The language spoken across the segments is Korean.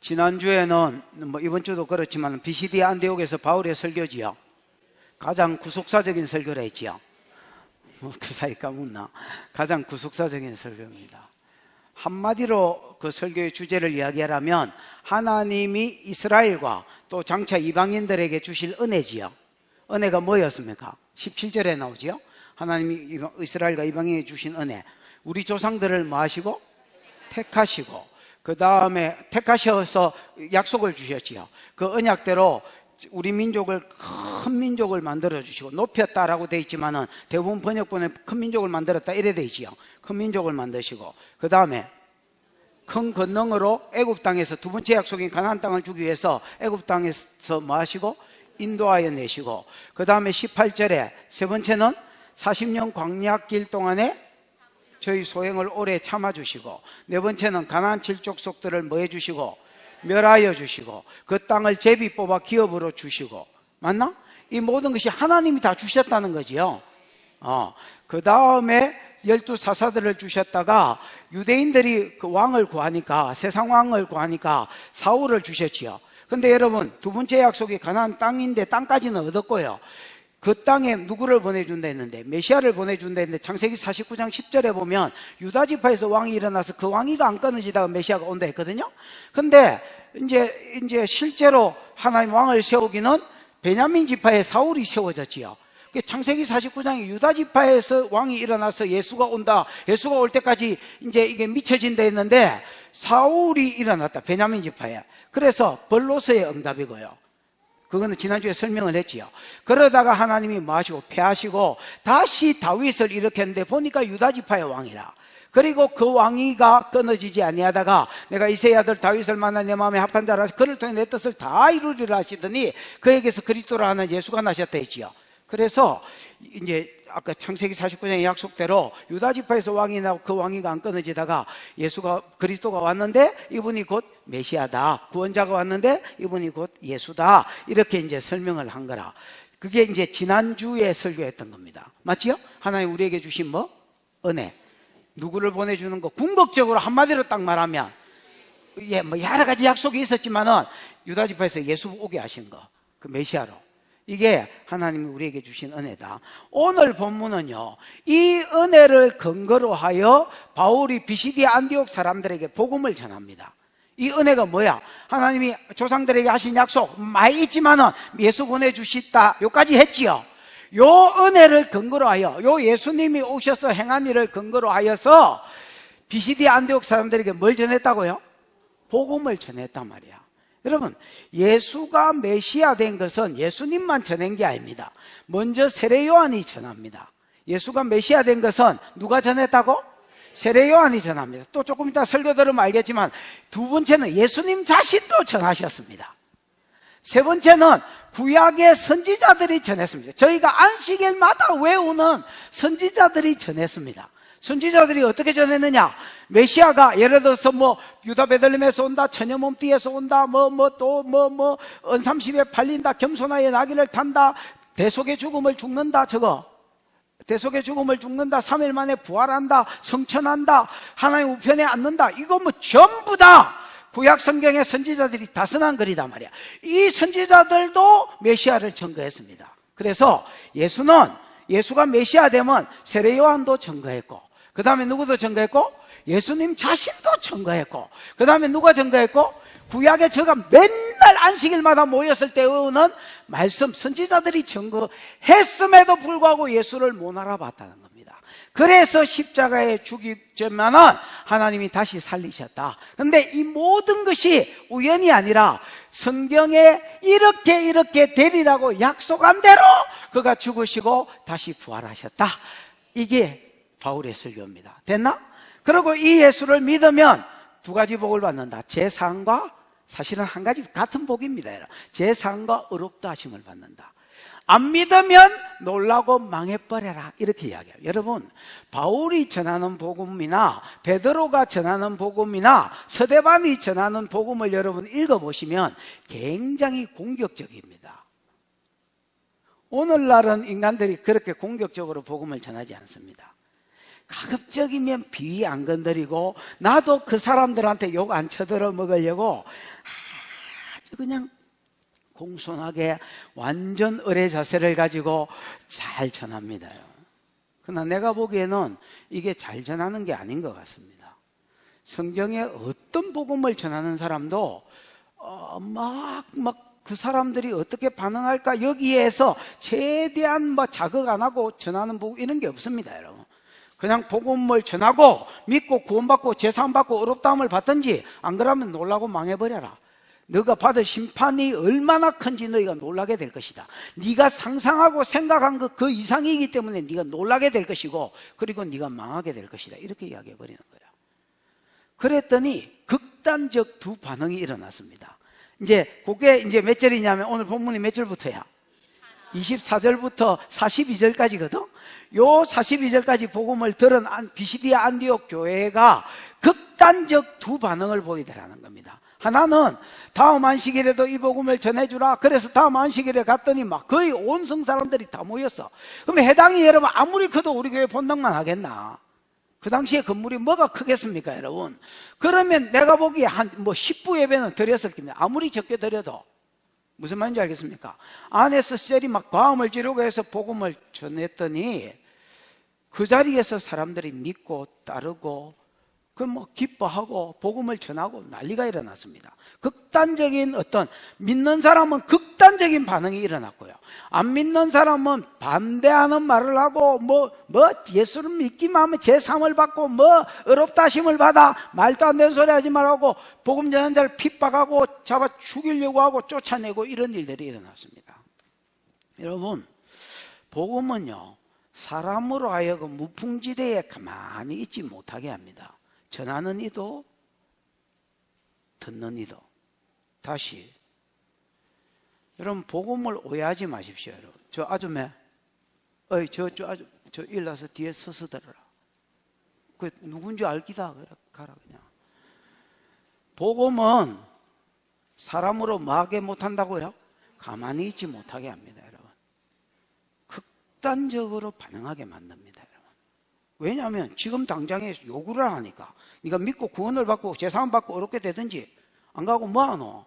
지난주에는 이번 주도 그렇지만 비시디 안디옥에서 바울의 설교지요. 가장 구속사적인 설교를 했지요. 그 사이 까먹나. 가장 구속사적인 설교입니다. 한마디로 그 설교의 주제를 이야기하라면 하나님이 이스라엘과 또 장차 이방인들에게 주실 은혜지요. 은혜가 뭐였습니까? 17절에 나오지요. 하나님이 이스라엘과 이방인에게 주신 은혜, 우리 조상들을 뭐 하시고? 택하시고, 그 다음에 택하셔서 약속을 주셨지요. 그 언약대로 우리 민족을 큰 민족을 만들어 주시고, 높였다라고 되어 있지만은 대부분 번역본에 큰 민족을 만들었다 이래 되어 있지요. 큰 민족을 만드시고, 그 다음에 큰 권능으로 애굽 땅에서 두 번째 약속인 가나안 땅을 주기 위해서 애굽 땅에서 뭐 하시고? 인도하여 내시고, 그 다음에 18절에 세 번째는 40년 광야길 동안에 저희 소행을 오래 참아주시고, 네 번째는 가나안 칠족속들을 뭐 해주시고? 멸하여 주시고, 그 땅을 제비 뽑아 기업으로 주시고. 맞나? 이 모든 것이 하나님이 다 주셨다는 거지요. 그 다음에 12사사들을 주셨다가 유대인들이 그 왕을 구하니까, 세상 왕을 구하니까 사울을 주셨지요. 근데 여러분, 두 번째 약속이 가나안 땅인데 땅까지는 얻었고요. 그 땅에 누구를 보내준다 했는데? 메시아를 보내준다 했는데 창세기 49장 10절에 보면 유다 지파에서 왕이 일어나서 그 왕위가 안 끊어지다가 메시아가 온다 했거든요. 근데 이제 실제로 하나님 왕을 세우기는 베냐민 지파의 사울이 세워졌지요. 창세기 49장에 유다 지파에서 왕이 일어나서 예수가 온다, 예수가 올 때까지 이제 이게 미쳐진다 했는데 사울이 일어났다, 베냐민 지파에. 그래서 벌로서의 응답이고요. 그거는 지난주에 설명을 했지요. 그러다가 하나님이 뭐 하시고? 패하시고 다시 다윗을 일으켰는데 보니까 유다 지파의 왕이라. 그리고 그 왕위가 끊어지지 아니하다가 내가 이새의 아들 다윗을 만나 내 마음에 합한 자라 그를 통해 내 뜻을 다 이루리라 하시더니 그에게서 그리스도라 하는 예수가 나셨다 했지요. 그래서 이제 아까 창세기 49장의 약속대로 유다 지파에서 왕이 나고 그 왕위가 안 끊어지다가 예수가, 그리스도가 왔는데 이분이 곧 메시아다, 구원자가 왔는데 이분이 곧 예수다, 이렇게 이제 설명을 한 거라. 그게 이제 지난주에 설교했던 겁니다. 맞지요? 하나님 우리에게 주신 뭐? 은혜. 누구를 보내주는 거? 궁극적으로 한마디로 딱 말하면, 예, 뭐 여러 가지 약속이 있었지만은 유다 지파에서 예수 오게 하신 거, 그 메시아로. 이게 하나님이 우리에게 주신 은혜다. 오늘 본문은요, 이 은혜를 근거로 하여 바울이 비시디 안디옥 사람들에게 복음을 전합니다. 이 은혜가 뭐야? 하나님이 조상들에게 하신 약속 많이 있지만은 예수 보내주시다 요까지 했지요. 요 은혜를 근거로 하여, 요 예수님이 오셔서 행한 일을 근거로 하여서 비시디 안디옥 사람들에게 뭘 전했다고요? 복음을 전했단 말이야. 여러분, 예수가 메시아 된 것은 예수님만 전한 게 아닙니다. 먼저 세례 요한이 전합니다. 예수가 메시아 된 것은 누가 전했다고? 세례 요한이 전합니다. 또 조금 이따 설교 들으면 알겠지만 두 번째는 예수님 자신도 전하셨습니다. 세 번째는 구약의 선지자들이 전했습니다. 저희가 안식일마다 외우는 선지자들이 전했습니다. 선지자들이 어떻게 전했느냐? 메시아가 예를 들어서 뭐 유다 베들레헴에서 온다, 처녀 몸띠에서 온다, 언삼십에 팔린다, 겸손하여 나귀를 탄다, 대속의 죽음을 죽는다, 대속의 죽음을 죽는다, 3일 만에 부활한다, 성천한다, 하나님 우편에 앉는다, 이거 뭐 전부 다 구약 성경의 선지자들이 다 써난 글이단 말이야. 이 선지자들도 메시아를 증거했습니다. 그래서 예수가 메시아 되면 세례 요한도 증거했고, 그 다음에 누구도 증거했고? 예수님 자신도 증거했고, 그 다음에 누가 증거했고? 구약에 제가 맨날 안식일마다 모였을 때 외우는 말씀 선지자들이 증거했음에도 불구하고 예수를 못 알아봤다는 겁니다. 그래서 십자가에 죽이자면은 하나님이 다시 살리셨다. 근데 이 모든 것이 우연이 아니라 성경에 이렇게 되리라고 약속한 대로 그가 죽으시고 다시 부활하셨다. 이게 바울의 설교입니다. 됐나? 그리고 이 예수를 믿으면 두 가지 복을 받는다. 제사함과, 사실은 한 가지 같은 복입니다. 제사함과 의롭다 하심을 받는다. 안 믿으면 놀라고 망해버려라, 이렇게 이야기해요. 여러분, 바울이 전하는 복음이나 베드로가 전하는 복음이나 서대반이 전하는 복음을 여러분 읽어보시면 굉장히 공격적입니다. 오늘날은 인간들이 그렇게 공격적으로 복음을 전하지 않습니다. 가급적이면 비위 안 건드리고 나도 그 사람들한테 욕 안 쳐들어 먹으려고 아주 그냥 공손하게 완전 의뢰 자세를 가지고 잘 전합니다. 그러나 내가 보기에는 이게 잘 전하는 게 아닌 것 같습니다. 성경에 어떤 복음을 전하는 사람도 그 사람들이 어떻게 반응할까 여기에서 최대한 자극 안 하고 전하는 복음 이런 게 없습니다, 여러분. 그냥 복음을 전하고 믿고 구원받고 제사함받고 의롭다함을 받든지 안 그러면 놀라고 망해버려라. 너가 받을 심판이 얼마나 큰지 너희가 놀라게 될 것이다. 네가 상상하고 생각한 그 이상이기 때문에 네가 놀라게 될 것이고 그리고 네가 망하게 될 것이다. 이렇게 이야기해버리는 거예요. 그랬더니 극단적 두 반응이 일어났습니다. 그게 몇 절이냐면 오늘 본문이 몇 절부터야? 24절부터 42절까지거든? 요 42절까지 복음을 들은 비시디아 안디옥 교회가 극단적 두 반응을 보이더라는 겁니다. 하나는 다음 안식일에도 이 복음을 전해주라. 그래서 다음 안식일에 갔더니 거의 온 성 사람들이 다 모였어. 그러면 해당이 여러분 아무리 커도 우리 교회 본당만 하겠나? 그 당시에 건물이 뭐가 크겠습니까, 여러분? 그러면 내가 보기에 10부 예배는 드렸을 겁니다. 아무리 적게 드려도. 무슨 말인지 알겠습니까? 안에서 셀이 과음을 지르고 해서 복음을 전했더니 그 자리에서 사람들이 믿고 따르고 기뻐하고 복음을 전하고 난리가 일어났습니다. 극단적인 믿는 사람은 극단적인 반응이 일어났고요. 안 믿는 사람은 반대하는 말을 하고 예수를 믿기만 하면 제3을 받고 의롭다 하심을 받아 말도 안 되는 소리 하지 말라고 복음 전하는 자를 핍박하고 잡아 죽이려고 하고 쫓아내고 이런 일들이 일어났습니다. 여러분, 복음은요 사람으로 하여금 무풍지대에 가만히 있지 못하게 합니다. 전하는 이도 듣는 이도. 다시 여러분 복음을 오해하지 마십시오. 여러분 저 아줌매 저 일나서 뒤에 서서 들어라. 그 누군지 알기다. 가라 그냥. 복음은 사람으로 마게 못한다고요? 가만히 있지 못하게 합니다. 여러분 극단적으로 반응하게 만듭니다. 왜냐하면 지금 당장에 요구를 하니까 네가 믿고 구원을 받고 제사함 받고 어렵게 되든지 안 가고 뭐하노?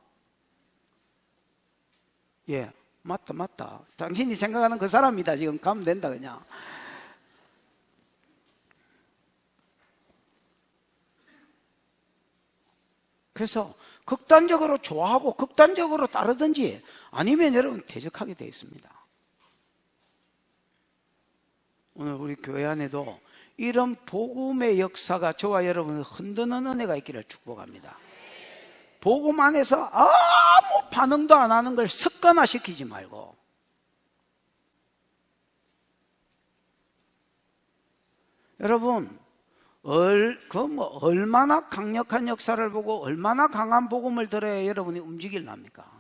예, 맞다. 당신이 생각하는 그 사람이다. 지금 가면 된다 그냥. 그래서 극단적으로 좋아하고 극단적으로 따르든지 아니면 여러분 대적하게 되어 있습니다. 오늘 우리 교회 안에도 이런 복음의 역사가 저와 여러분을 흔드는 은혜가 있기를 축복합니다. 복음 안에서 아무 반응도 안 하는 걸 습관화시키지 말고 여러분 얼마나 강력한 역사를 보고 얼마나 강한 복음을 들어야 여러분이 움직일랍니까?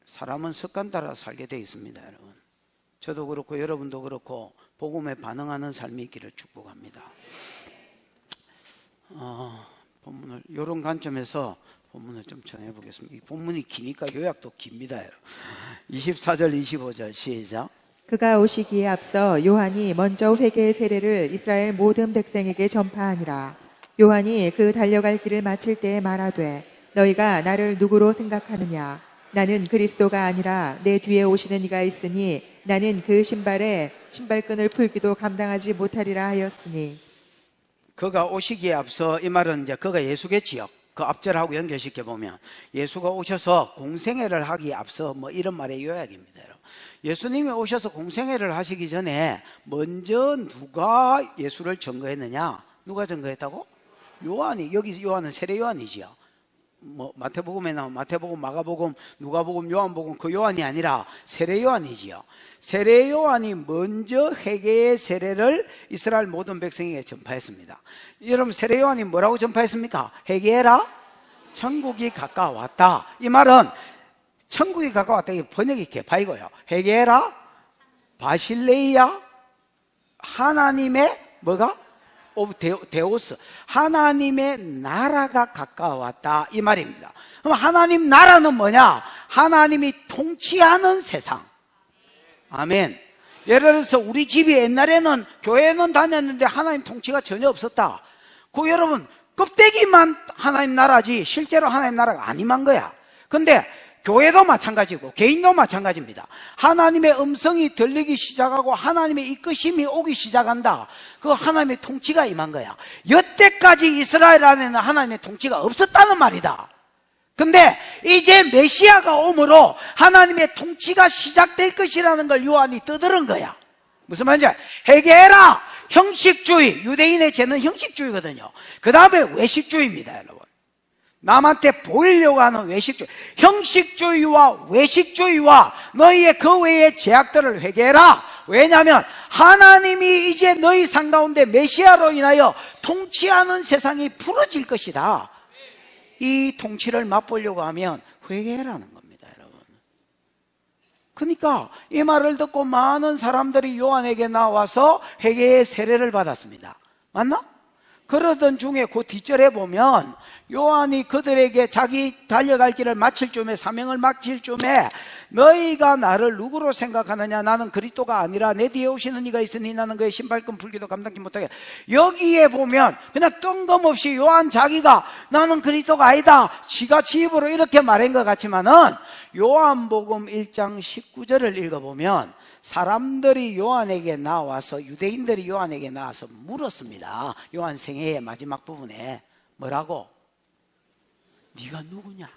사람은 습관 따라 살게 되어 있습니다, 여러분. 저도 그렇고 여러분도 그렇고 복음에 반응하는 삶이 있기를 축복합니다. 본문을 이런 관점에서 본문을 좀 전해보겠습니다. 이 본문이 기니까 요약도 깁니다. 24절 25절 시작. 그가 오시기에 앞서 요한이 먼저 회개의 세례를 이스라엘 모든 백성에게 전파하니라. 요한이 그 달려갈 길을 마칠 때에 말하되 너희가 나를 누구로 생각하느냐? 나는 그리스도가 아니라 내 뒤에 오시는 이가 있으니 나는 그 신발끈을 풀기도 감당하지 못하리라 하였으니. 그가 오시기에 앞서 이 말은 그가 예수겠지요. 그 앞절하고 연결시켜 보면 예수가 오셔서 공생애를 하기에 앞서 이런 말의 요약입니다. 예수님이 오셔서 공생애를 하시기 전에 먼저 누가 예수를 증거했느냐? 누가 증거했다고? 요한이. 여기 요한은 세례 요한이지요. 마태복음에 나온 마태복음, 마가복음, 누가복음, 요한복음 그 요한이 아니라 세례 요한이지요. 세례 요한이 먼저 회개의 세례를 이스라엘 모든 백성에게 전파했습니다. 여러분 세례 요한이 뭐라고 전파했습니까? 회개해라, 천국이 가까웠다. 이 말은 천국이 가까웠다. 이 번역이 개파이고요. 회개해라, 바실레이야, 하나님의 뭐가? 오브 데오스, 하나님의 나라가 가까웠다 이 말입니다. 그럼 하나님 나라는 뭐냐? 하나님이 통치하는 세상. 아멘. 예를 들어서 우리 집이 옛날에는 교회는 다녔는데 하나님 통치가 전혀 없었다. 그 여러분 껍데기만 하나님 나라지 실제로 하나님 나라가 아니만 거야. 근데 교회도 마찬가지고 개인도 마찬가지입니다. 하나님의 음성이 들리기 시작하고 하나님의 이끄심이 오기 시작한다. 그 하나님의 통치가 임한 거야. 여태까지 이스라엘 안에는 하나님의 통치가 없었다는 말이다. 근데 이제 메시아가 오므로 하나님의 통치가 시작될 것이라는 걸 요한이 떠들은 거야. 무슨 말인지 알아요? 회개해라. 형식주의, 유대인의 죄는 형식주의거든요. 그 다음에 외식주의입니다, 여러분. 남한테 보이려고 하는 외식주의. 형식주의와 외식주의와 너희의 그 외의 죄악들을 회개해라. 왜냐하면 하나님이 이제 너희 상 가운데 메시아로 인하여 통치하는 세상이 풀어질 것이다. 이 통치를 맛보려고 하면 회개라는 겁니다, 여러분. 그러니까 이 말을 듣고 많은 사람들이 요한에게 나와서 회개의 세례를 받았습니다. 맞나? 그러던 중에 그 뒷절에 보면 요한이 그들에게 자기 달려갈 길을 마칠 쯤에, 사명을 마칠 쯤에 너희가 나를 누구로 생각하느냐? 나는 그리스도가 아니라 내 뒤에 오시는 이가 있으니 나는 그의 신발끈 풀기도 감당치 못하게. 여기에 보면 그냥 뜬금없이 요한 자기가 나는 그리스도가 아니다, 지가 지 입으로 이렇게 말한 것 같지만은 요한복음 1장 19절을 읽어보면 사람들이 요한에게 나와서, 유대인들이 요한에게 나와서 물었습니다. 요한 생애의 마지막 부분에 뭐라고? 네가 누구냐?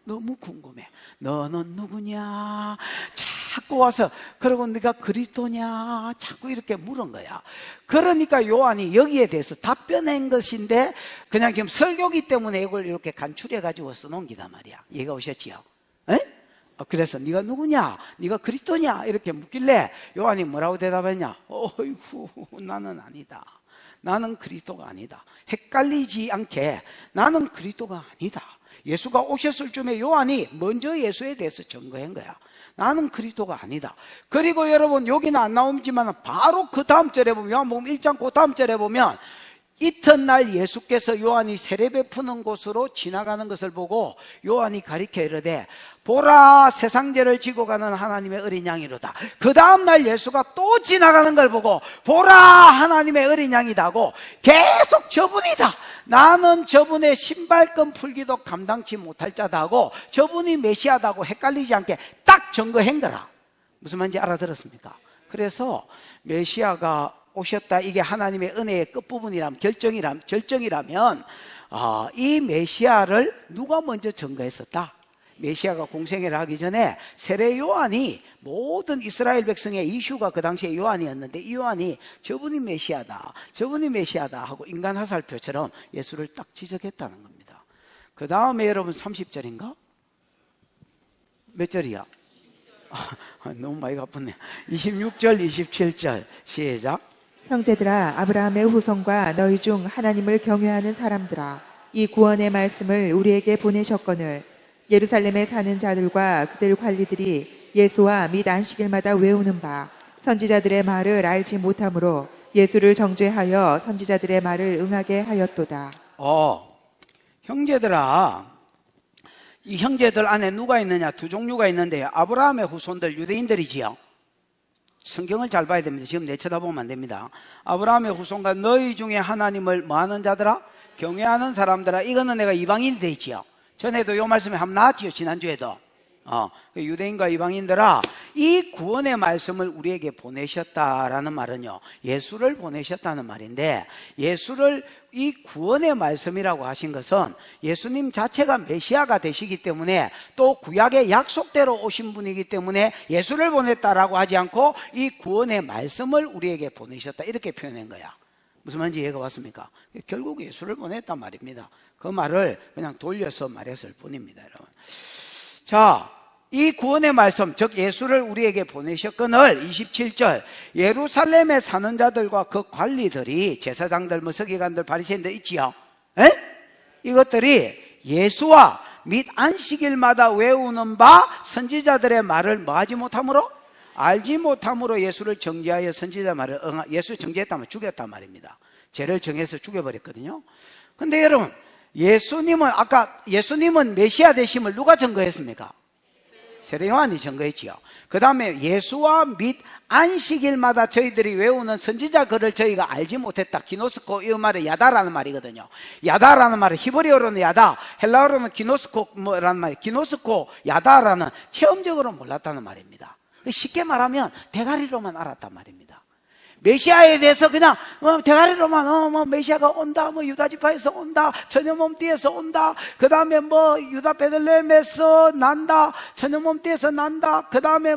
너무 궁금해. 너는 누구냐? 자꾸 와서, 그리고 네가 그리스도냐? 자꾸 이렇게 물은 거야. 그러니까 요한이 여기에 대해서 답변한 것인데 그냥 지금 설교기 때문에 이걸 이렇게 간추려 가지고 써놓은 기다 말이야. 이해가 오셨지요? 에? 그래서 네가 누구냐? 네가 그리스도냐? 이렇게 묻길래 요한이 뭐라고 대답했냐? 어이구, 나는 아니다. 나는 그리스도가 아니다. 헷갈리지 않게 나는 그리스도가 아니다. 예수가 오셨을 쯤에 요한이 먼저 예수에 대해서 증거한 거야. 나는 그리스도가 아니다. 그리고 여러분 여기는 안 나오지만 바로 그 다음 절에 보면, 요한복음 1장 그 다음 절에 보면 이튿날 예수께서 요한이 세례 베푸는 곳으로 지나가는 것을 보고 요한이 가리켜 이르되 보라, 세상 죄를 지고 가는 하나님의 어린 양이로다. 그 다음날 예수가 또 지나가는 걸 보고 보라, 하나님의 어린 양이다고 계속 저분이다, 나는 저분의 신발끈 풀기도 감당치 못할 자다고, 저분이 메시아다고 헷갈리지 않게 딱 증거한 거라. 무슨 말인지 알아들었습니까? 그래서 메시아가 오셨다, 이게 하나님의 은혜의 끝부분이라면, 결정이라면 이 메시아를 누가 먼저 증거했었다? 메시아가 공생애를 하기 전에 세례 요한이 모든 이스라엘 백성의 이슈가 그 당시에 요한이었는데, 이 요한이 저분이 메시아다, 저분이 메시아다 하고 인간 화살표처럼 예수를 딱 지적했다는 겁니다. 그 다음에 여러분 30절인가? 몇 절이야? 너무 많이 가쁘네. 26절, 27절 시작. 형제들아, 아브라함의 후손과 너희 중 하나님을 경외하는 사람들아, 이 구원의 말씀을 우리에게 보내셨거늘 예루살렘에 사는 자들과 그들 관리들이 예수와 및 안식일마다 외우는 바 선지자들의 말을 알지 못하므로 예수를 정죄하여 선지자들의 말을 응하게 하였도다. 형제들아, 이 형제들 안에 누가 있느냐? 두 종류가 있는데요. 아브라함의 후손들, 유대인들이지요. 성경을 잘 봐야 됩니다. 지금 내쳐다보면 안 됩니다. 아브라함의 후손과 너희 중에 하나님을 뭐하는 자들아? 경외하는 사람들아. 이거는 내가 이방인이 돼 있지요. 전에도 요 말씀에 한번 나왔지요. 지난주에도. 유대인과 이방인들아, 이 구원의 말씀을 우리에게 보내셨다라는 말은요, 예수를 보내셨다는 말인데, 예수를 이 구원의 말씀이라고 하신 것은 예수님 자체가 메시아가 되시기 때문에, 또 구약의 약속대로 오신 분이기 때문에 예수를 보냈다라고 하지 않고 이 구원의 말씀을 우리에게 보내셨다, 이렇게 표현한 거야. 무슨 말인지 이해가 왔습니까? 결국 예수를 보냈단 말입니다. 그 말을 그냥 돌려서 말했을 뿐입니다, 여러분. 자, 이 구원의 말씀, 즉 예수를 우리에게 보내셨거늘 27절, 예루살렘에 사는 자들과 그 관리들이, 제사장들, 서기관들, 바리새인들 있지요. 이것들이 예수와 및 안식일마다 외우는 바 선지자들의 말을 뭐하지 못함으로? 알지 못함으로 예수를 정죄하여 선지자 말을 예수 정죄했다면 죽였단 말입니다. 죄를 정해서 죽여버렸거든요. 근데 여러분, 예수님은 메시아 되심을 누가 증거했습니까? 세례 요한이 증거했지요. 그 다음에 예수와 및 안식일마다 저희들이 외우는 선지자 글을 저희가 알지 못했다. 기노스코, 이 말은 야다라는 말이거든요. 야다라는 말은 히브리어로는 야다, 헬라어로는 기노스코라는 말이에요. 기노스코, 야다라는 체험적으로 몰랐다는 말입니다. 쉽게 말하면 대가리로만 알았단 말입니다. 메시아에 대해서 그냥 대가리로만 메시아가 온다, 유다 지파에서 온다, 처녀몸띠에서 온다, 그 다음에 유다 베들레헴에서 난다, 처녀몸띠에서 난다, 그 다음에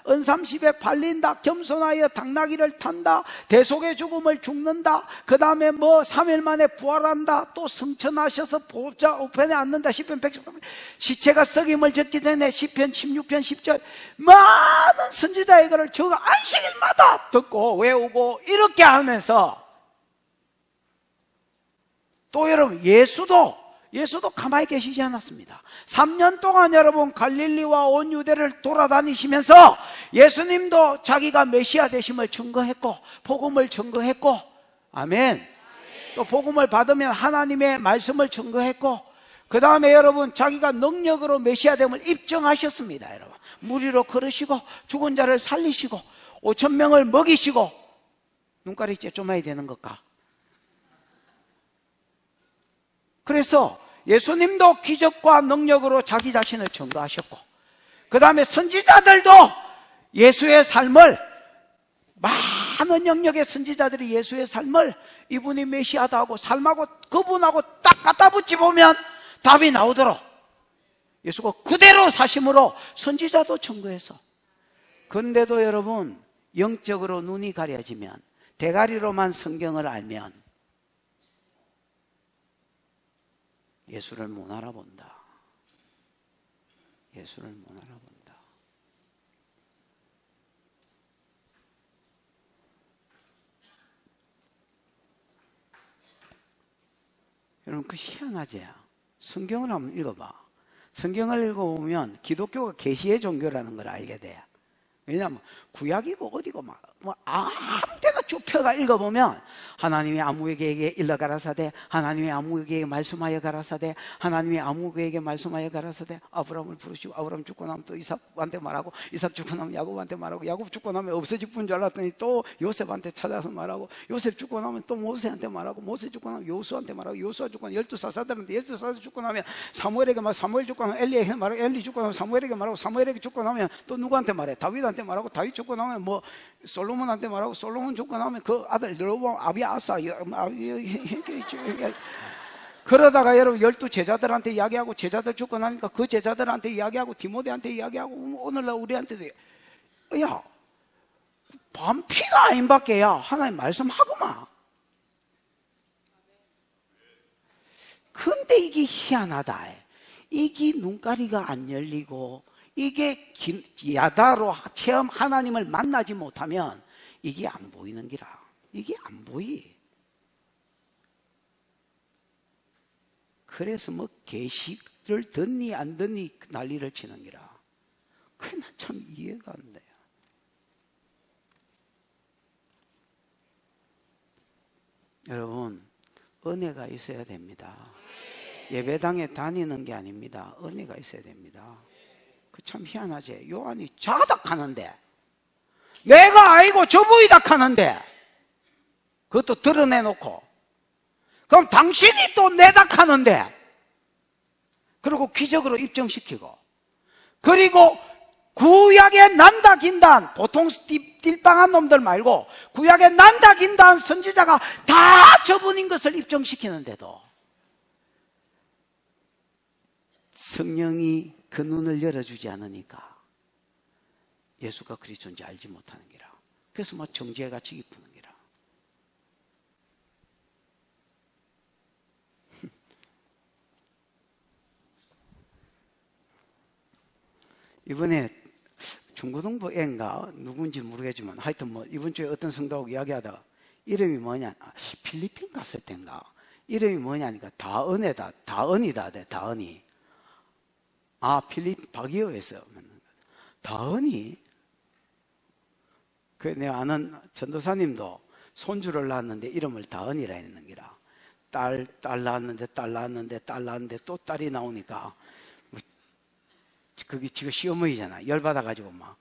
은삼십에 팔린다, 겸손하여 당나귀를 탄다, 대속의 죽음을 죽는다, 그 다음에 3일 만에 부활한다, 또 승천하셔서 보좌 우편에 앉는다, 시편 110편, 시체가 썩임을 젖기 전에 시편 16편 10절, 많은 선지자의 글을 저가 안식일마다 듣고 외우고 이렇게 하면서, 또 여러분 예수도 가만히 계시지 않았습니다. 3년 동안 여러분 갈릴리와 온 유대를 돌아다니시면서 예수님도 자기가 메시아 되심을 증거했고 복음을 증거했고, 아멘. 또 복음을 받으면 하나님의 말씀을 증거했고, 그 다음에 여러분 자기가 능력으로 메시아 됨을 입증하셨습니다. 여러분 무리로 걸으시고 죽은 자를 살리시고 5,000명을 먹이시고, 눈깔이 쬐조마야 되는 것까? 그래서 예수님도 기적과 능력으로 자기 자신을 증거하셨고, 그 다음에 선지자들도 예수의 삶을, 많은 영역의 선지자들이 예수의 삶을 이분이 메시아다 하고 삶하고 그분하고 딱 갖다 붙여보면 답이 나오도록 예수가 그대로 사심으로 선지자도 증거해서. 그런데도 여러분 영적으로 눈이 가려지면, 대가리로만 성경을 알면 예수를 못 알아본다. 예수를 못 알아본다. 여러분 그 희한하지? 성경을 한번 읽어봐. 성경을 읽어보면 기독교가 계시의 종교라는 걸 알게 돼. 왜냐하면 구약이고 어디고 아무 때나 쭉 펴가 읽어보면 하나님이 아무에게 일러 가라사대, 하나님이 아무에게 말씀하여 가라사대, 하나님이 아무에게 말씀하여 가라사대, 아브라함을 부르시고 아브라함 죽고 나면 또 이삭한테 말하고, 이삭 죽고 나면 야곱한테 말하고, 야곱 죽고 나면 없어질 분 줄 알았더니 또 요셉한테 찾아서 말하고, 요셉 죽고 나면 또 모세한테 말하고, 모세 죽고 나면 요수한테 말하고, 요수가 죽고 나면 12사사들한테, 12사사 죽고 나면 사무엘에게 말하고, 사무엘 죽고 나면 엘리에게 말하고, 엘리 죽고 나면 사무엘에게 말하고, 사무엘에게 죽고 나면 또 누구한테 말해? 다윗한테 말하고, 다윗 죽고 나면 솔로몬한테 말하고, 솔로몬 죽고 나면 그 아들 여로보암, 아비아사, 그러다가 여러분 12제자들한테 이야기하고, 제자들 죽고 나니까 그 제자들한테 이야기하고, 디모데한테 이야기하고, 오늘날 우리한테도, 야 반피가 아닌 밖에야 하나님 말씀하고만. 근데 이게 희한하다. 이게 눈가리가 안 열리고, 이게 야다로 체험 하나님을 만나지 못하면 이게 안 보이는 기라. 이게 안 보이. 그래서 계시를 듣니 안 듣니 난리를 치는 기라. 그게 난 참 이해가 안 돼요. 여러분 은혜가 있어야 됩니다. 예배당에 다니는 게 아닙니다. 은혜가 있어야 됩니다. 그 참 희한하지. 요한이 자닥하는데, 내가 아이고 저부이닥하는데 그것도 드러내놓고, 그럼 당신이 또 내닥하는데, 그리고 기적으로 입증시키고, 그리고 구약에 난다 긴단, 보통 띨빵한 놈들 말고 구약에 난다 긴단 선지자가 다 저분인 것을 입증시키는데도 성령이 그 눈을 열어주지 않으니까 예수가 그리스도인지 알지 못하는 기라. 그래서 정죄같이 기쁘는 기라. 이번에 중고등부 애인가 누군지 모르겠지만 하여튼 이번 주에 어떤 성도하고 이야기하다가 이름이 뭐냐, 필리핀 갔을 땐가 이름이 뭐냐니까 다은이다, 다은이. 필리핀 바기오에서 다은이. 그 내가 아는 전도사님도 손주를 낳았는데 이름을 다은이라 했는 기라. 딸 낳았는데 또 딸이 나오니까 그게 지금 시어머니잖아. 열받아가지고 막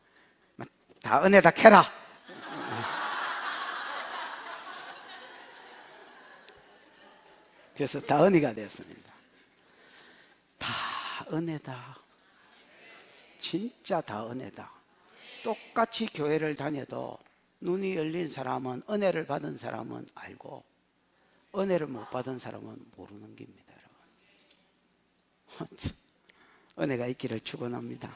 다은에다 캐라. 그래서 다은이가 되었습니다. 다 은혜다. 진짜 다 은혜다. 똑같이 교회를 다녀도 눈이 열린 사람은, 은혜를 받은 사람은 알고 은혜를 못 받은 사람은 모르는 겁니다. 여러분, 은혜가 있기를 축원합니다.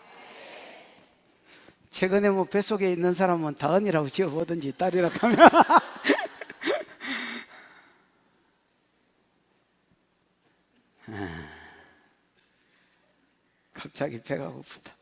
최근에 뭐 뱃속에 있는 사람은 다은이라고 지어보든지 딸이라 하면 갑자기 배가 고프다.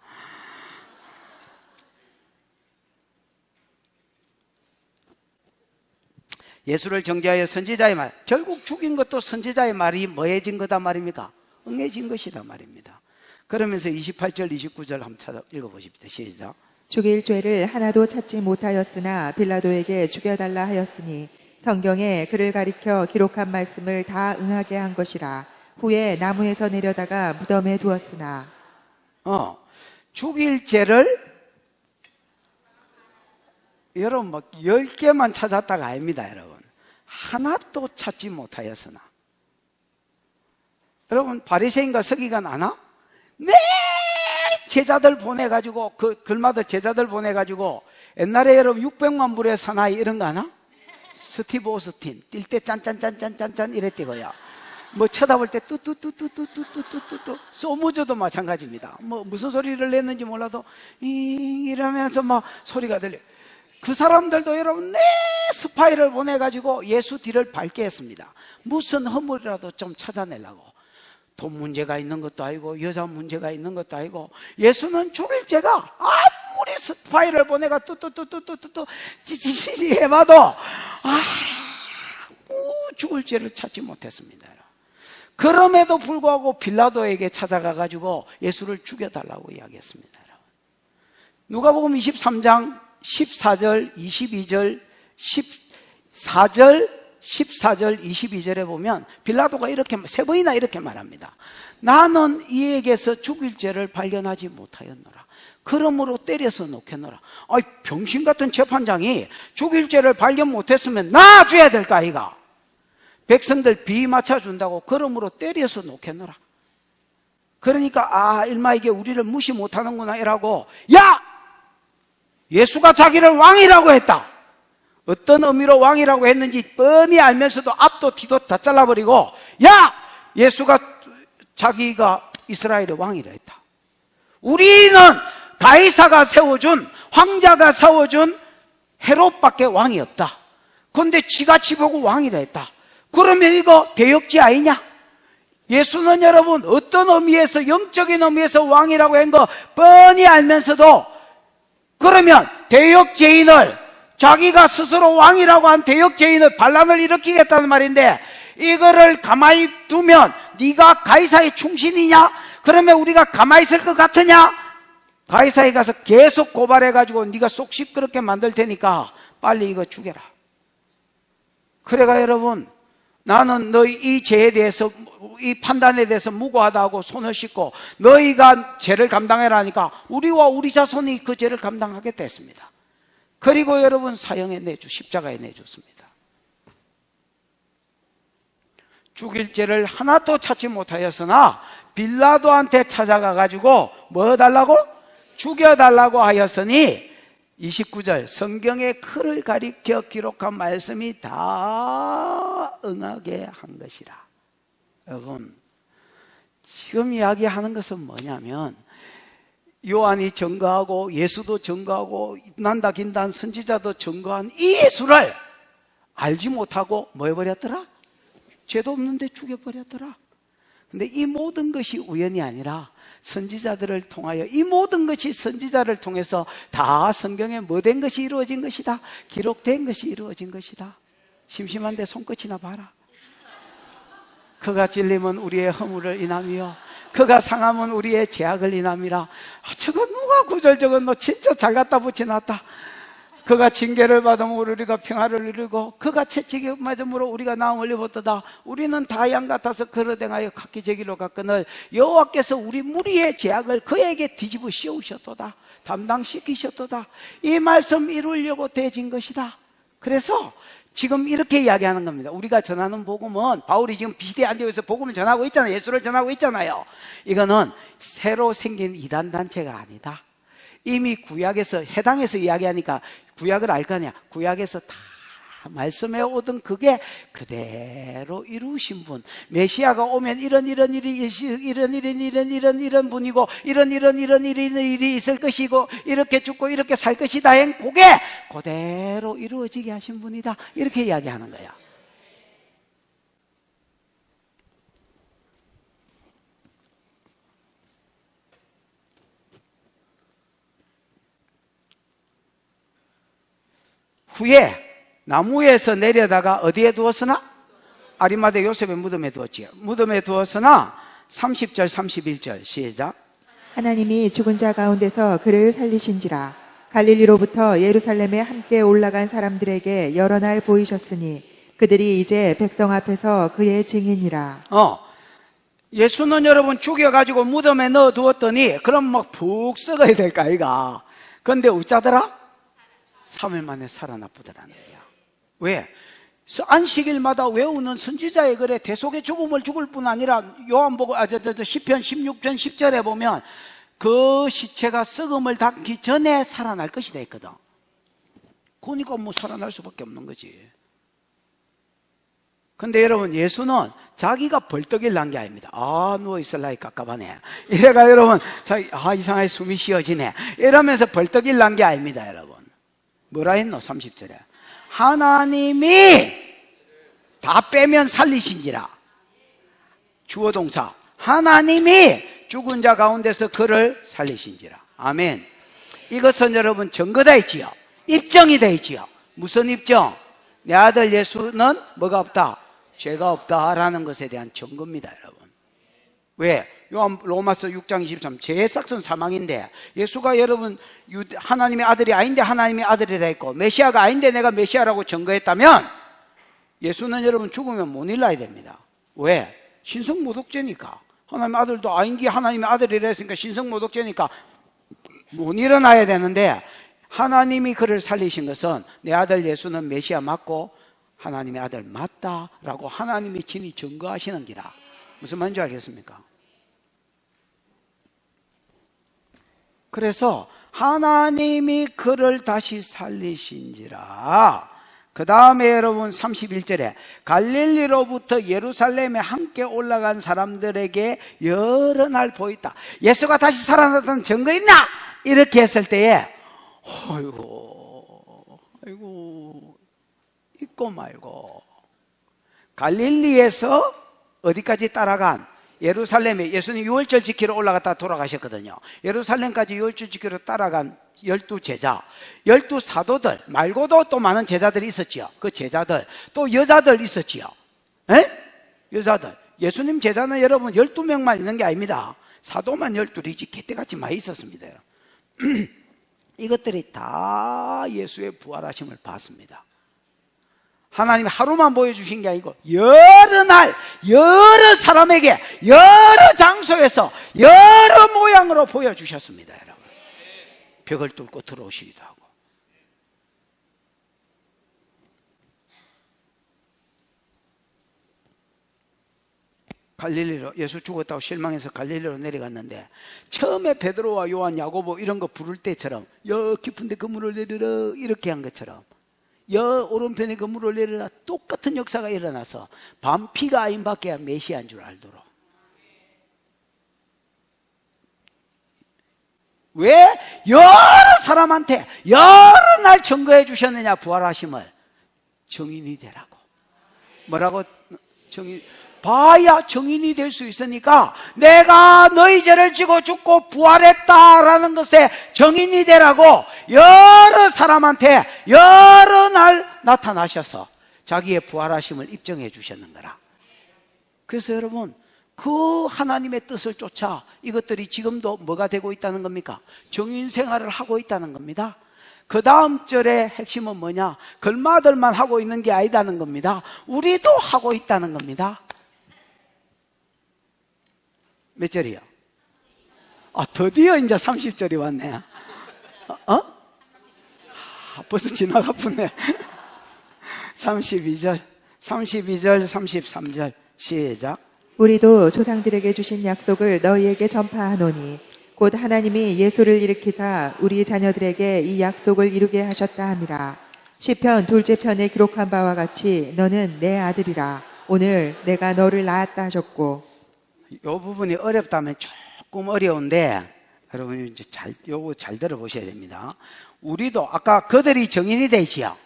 예수를 정죄하여 선지자의 말, 결국 죽인 것도 선지자의 말이 뭐해진 거다 말입니까? 응해진 것이다 말입니다. 그러면서 28절 29절 한번 찾아 읽어보십시다. 시작. 죽일 죄를 하나도 찾지 못하였으나 빌라도에게 죽여달라 하였으니 성경에 그를 가리켜 기록한 말씀을 다 응하게 한 것이라. 후에 나무에서 내려다가 무덤에 두었으나. 죽일 죄를 여러분 막 10개만 찾았다가 아닙니다. 여러분 하나도 찾지 못하였으나. 여러분 바리새인과 서기관 아나? 매일 제자들 보내가지고 그 글마다 제자들 보내가지고 옛날에 여러분 600만 불의 사나이 이런 거 아나? 스티브 오스틴 뛸 때 짠짠짠짠짠짠 이랬대고요. 뭐 쳐다볼 때 뚜뚜뚜뚜뚜뚜뚜뚜뚜. 소무저도 마찬가지입니다. 뭐 무슨 소리를 냈는지 몰라도 이러면서 막 소리가 들려. 그 사람들도 여러분 내 스파이를 보내가지고 예수 뒤를 밟게 했습니다. 무슨 허물이라도 좀 찾아내려고. 돈 문제가 있는 것도 아니고 여자 문제가 있는 것도 아니고 예수는 죽일 죄가 아무리 스파이를 보내가 뚜뚜뚜뚜뚜뚜 찌찌찌 해봐도 죽을 죄를 찾지 못했습니다. 그럼에도 불구하고 빌라도에게 찾아가가지고 예수를 죽여달라고 이야기했습니다. 누가복음 23장 14절, 22절, 14절, 22절에 보면 빌라도가 이렇게 세 번이나 이렇게 말합니다. 나는 이에게서 죽일 죄를 발견하지 못하였노라. 그러므로 때려서 놓겠노라. 병신 같은 재판장이 죽일 죄를 발견 못했으면 놔줘야 될까 아이가? 백성들 비 맞춰준다고 그러므로 때려서 놓겠노라. 그러니까 일마 이게 우리를 무시 못하는구나 이라고 예수가 자기를 왕이라고 했다. 어떤 의미로 왕이라고 했는지 뻔히 알면서도 앞도 뒤도 다 잘라버리고 예수가 자기가 이스라엘의 왕이라 했다. 우리는 가이사가 세워준 황자가 세워준 헤롯밖에 왕이 없다. 그런데 지같이 보고 왕이라 했다. 그러면 이거 대역죄 아니냐? 예수는 여러분 어떤 의미에서 영적인 의미에서 왕이라고 한 거 뻔히 알면서도 그러면 대역죄인을 자기가 스스로 왕이라고 한 대역죄인을 반란을 일으키겠다는 말인데 이거를 가만히 두면 네가 가이사의 충신이냐? 그러면 우리가 가만히 있을 것 같으냐? 가이사에 가서 계속 고발해가지고 네가 속 시끄럽게 만들 테니까 빨리 이거 죽여라. 그래가 여러분 나는 너희 이 죄에 대해서 이 판단에 대해서 무고하다고 손을 씻고 너희가 죄를 감당해라 하니까 우리와 우리 자손이 그 죄를 감당하겠다 했습니다. 그리고 여러분 사형에 십자가에 내줬습니다. 죽일 죄를 하나도 찾지 못하였으나 빌라도한테 찾아가가지고 뭐 달라고? 죽여달라고 하였으니 29절 성경에 그를 가리켜 기록한 말씀이 다 응하게 한 것이라. 여러분 지금 이야기하는 것은 뭐냐면 요한이 증거하고 예수도 증거하고 난다 긴다한 선지자도 증거한 이 예수를 알지 못하고 뭐 해버렸더라? 죄도 없는데 죽여버렸더라. 근데 이 모든 것이 우연이 아니라 선지자들을 통하여 이 모든 것이 선지자를 통해서 다 성경에 뭐 된 것이 이루어진 것이다. 기록된 것이 이루어진 것이다. 심심한데 손끝이나 봐라. 그가 찔림은 우리의 허물을 인함이요 그가 상함은 우리의 죄악을 인함이라. 저거 누가 구절 적은 너 진짜 잘 갖다 붙여놨다. 그가 징계를 받음으로 우리가 평화를 이루고 그가 채찍에 맞음으로 우리가 나음을 입었도다. 우리는 다 양 같아서 그릇 행하여 각기 제기로 갔거늘 여호와께서 우리 무리의 죄악을 그에게 뒤집어 씌우셨도다. 담당시키셨도다. 이 말씀 이루려고 대진 것이다. 그래서 지금 이렇게 이야기하는 겁니다. 우리가 전하는 복음은 바울이 지금 비시대 안디옥에서 복음을 전하고 있잖아요. 예수를 전하고 있잖아요. 이거는 새로 생긴 이단 단체가 아니다. 이미 구약에서 해당해서 이야기하니까 구약을 알 거 아니야. 구약에서 다 말씀해 오던 그게 그대로 이루신 분. 메시아가 오면 이런 일이 이런 분이고 이런 일이 있을 것이고 이렇게 죽고 이렇게 살 것이다. 그게 그대로 이루어지게 하신 분이다. 이렇게 이야기하는 거야. 후에 나무에서 내려다가 어디에 두었으나? 아리마대 요셉의 무덤에 두었지요. 무덤에 두었으나 30절 31절 시작. 하나님이 죽은 자 가운데서 그를 살리신지라. 갈릴리로부터 예루살렘에 함께 올라간 사람들에게 여러 날 보이셨으니 그들이 이제 백성 앞에서 그의 증인이라. 예수는 여러분 죽여가지고 무덤에 넣어두었더니 그럼 막 푹 썩어야 될까 아이가. 그런데 어쩌더라? 3일 만에 살아나쁘더라는 거야. 왜? 안식일마다 외우는 선지자의 글에 대속의 죽음을 죽을 뿐 아니라 요한복음 시편 16편 10절에 보면 그 시체가 썩음을 닿기 전에 살아날 것이다 했거든. 그러니까 뭐 살아날 수밖에 없는 거지. 근데 여러분 예수는 자기가 벌떡일 난 게 아닙니다. 누워있을라니 깝깝하네. 이래가 여러분 이상하게 숨이 쉬어지네 이러면서 벌떡일 난 게 아닙니다. 여러분 뭐라 했노? 30절에 하나님이 다 빼면 살리신지라. 주어동사 하나님이 죽은 자 가운데서 그를 살리신지라. 아멘. 이것은 여러분 증거되어 있지요. 입증이 되어 있지요. 무슨 입증? 내 아들 예수는 뭐가 없다? 죄가 없다라는 것에 대한 증거입니다. 여러분 왜? 로마서 6장 23 죄의 싹은 사망인데 예수가 여러분 하나님의 아들이 아닌데 하나님의 아들이라 했고 메시아가 아닌데 내가 메시아라고 증거했다면 예수는 여러분 죽으면 못 일어나야 됩니다. 왜? 신성모독죄니까. 하나님의 아들도 아닌 게 하나님의 아들이라 했으니까 신성모독죄니까 못 일어나야 되는데 하나님이 그를 살리신 것은 내 아들 예수는 메시아 맞고 하나님의 아들 맞다라고 하나님이 친히 증거하시는 기라. 무슨 말인지 알겠습니까? 그래서 하나님이 그를 다시 살리신지라. 그 다음에 여러분 31절에 갈릴리로부터 예루살렘에 함께 올라간 사람들에게 여러 날 보였다. 예수가 다시 살아났다는 증거 있나? 이렇게 했을 때에 아이고 있고 말고 갈릴리에서 어디까지 따라간? 예루살렘에 예수님 유월절 지키러 올라갔다 돌아가셨거든요. 예루살렘까지 유월절 지키러 따라간 12제자 12사도들 말고도 또 많은 제자들이 있었지요. 그 제자들 또 여자들 있었지요. 여자들 예수님 제자는 여러분 12명만 있는 게 아닙니다. 사도만 12이지 개떼같이 많이 있었습니다. 이것들이 다 예수의 부활하심을 봤습니다. 하나님이 하루만 보여주신 게 아니고 여러 날 여러 사람에게 여러 장소에서 여러 모양으로 보여주셨습니다. 여러분 벽을 뚫고 들어오시기도 하고. 갈릴리로 예수 죽었다고 실망해서 갈릴리로 내려갔는데 처음에 베드로와 요한 야고보 이런 거 부를 때처럼 여 깊은데 그물을 내리라 이렇게 한 것처럼 여 오른편에 그물을 내리라 똑같은 역사가 일어나서 반피가 아닌 밖에 메시아인 줄 알도록. 왜 여러 사람한테 여러 날 증거해 주셨느냐? 부활하심을 증인이 되라고. 뭐라고? 증인 봐야 증인이 될 수 있으니까 내가 너희 죄를 지고 죽고 부활했다라는 것에 증인이 되라고 여러 사람한테 여러 날 나타나셔서 자기의 부활하심을 입증해 주셨는 거라. 그래서 여러분 그 하나님의 뜻을 쫓아 이것들이 지금도 뭐가 되고 있다는 겁니까? 증인 생활을 하고 있다는 겁니다. 그 다음 절의 핵심은 뭐냐? 걸마들만 하고 있는 게 아니다는 겁니다. 우리도 하고 있다는 겁니다. 몇 절이요? 드디어 이제 30절이 왔네. 벌써 지나가 보네. 32절, 33절 시작. 우리도 조상들에게 주신 약속을 너희에게 전파하노니 곧 하나님이 예수를 일으키사 우리 자녀들에게 이 약속을 이루게 하셨다 함이라. 시편 둘째 편에 기록한 바와 같이 너는 내 아들이라. 오늘 내가 너를 낳았다 하셨고. 이 부분이 어렵다면 조금 어려운데 여러분 이제 요거 잘 들어보셔야 됩니다. 우리도 아까 그들이 정인이 되지요.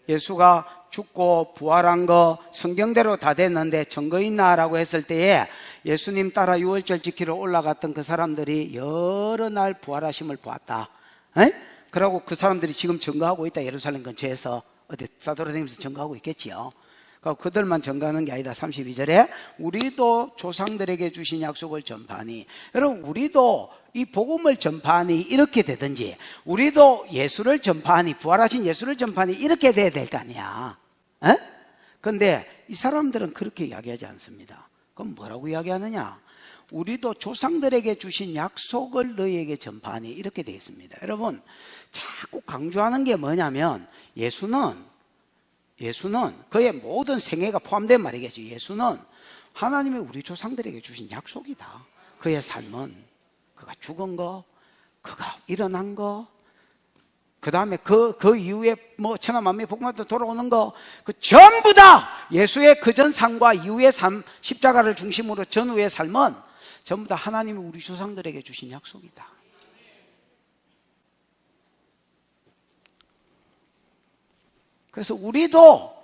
예수가 죽고 부활한 거 성경대로 다 됐는데 증거 있나라고 했을 때에 예수님 따라 유월절 지키러 올라갔던 그 사람들이 여러 날 부활하심을 보았다. 그러고 그 사람들이 지금 증거하고 있다. 예루살렘 근처에서 어디 싸돌아다니면서 증거하고 있겠지요. 그들만 증거하는 게 아니다. 32절에 우리도 조상들에게 주신 약속을 전파하니, 여러분 우리도 이 복음을 전파하니 이렇게 되든지, 우리도 예수를 전파하니, 부활하신 예수를 전파하니 이렇게 돼야 될 거 아니야. 그런데 이 사람들은 그렇게 이야기하지 않습니다. 그럼 뭐라고 이야기하느냐? 우리도 조상들에게 주신 약속을 너희에게 전파하니 이렇게 되어 있습니다. 여러분 자꾸 강조하는 게 뭐냐면 예수는 그의 모든 생애가 포함된 말이겠죠. 예수는 하나님이 우리 조상들에게 주신 약속이다. 그의 삶은 그가 죽은 거, 그가 일어난 거, 그 다음에 그 이후에 천하만민의 복음으로 돌아오는 거, 그 전부 다 예수의 그전 삶과 이후의 삶, 십자가를 중심으로 전후의 삶은 전부 다 하나님이 우리 조상들에게 주신 약속이다. 그래서 우리도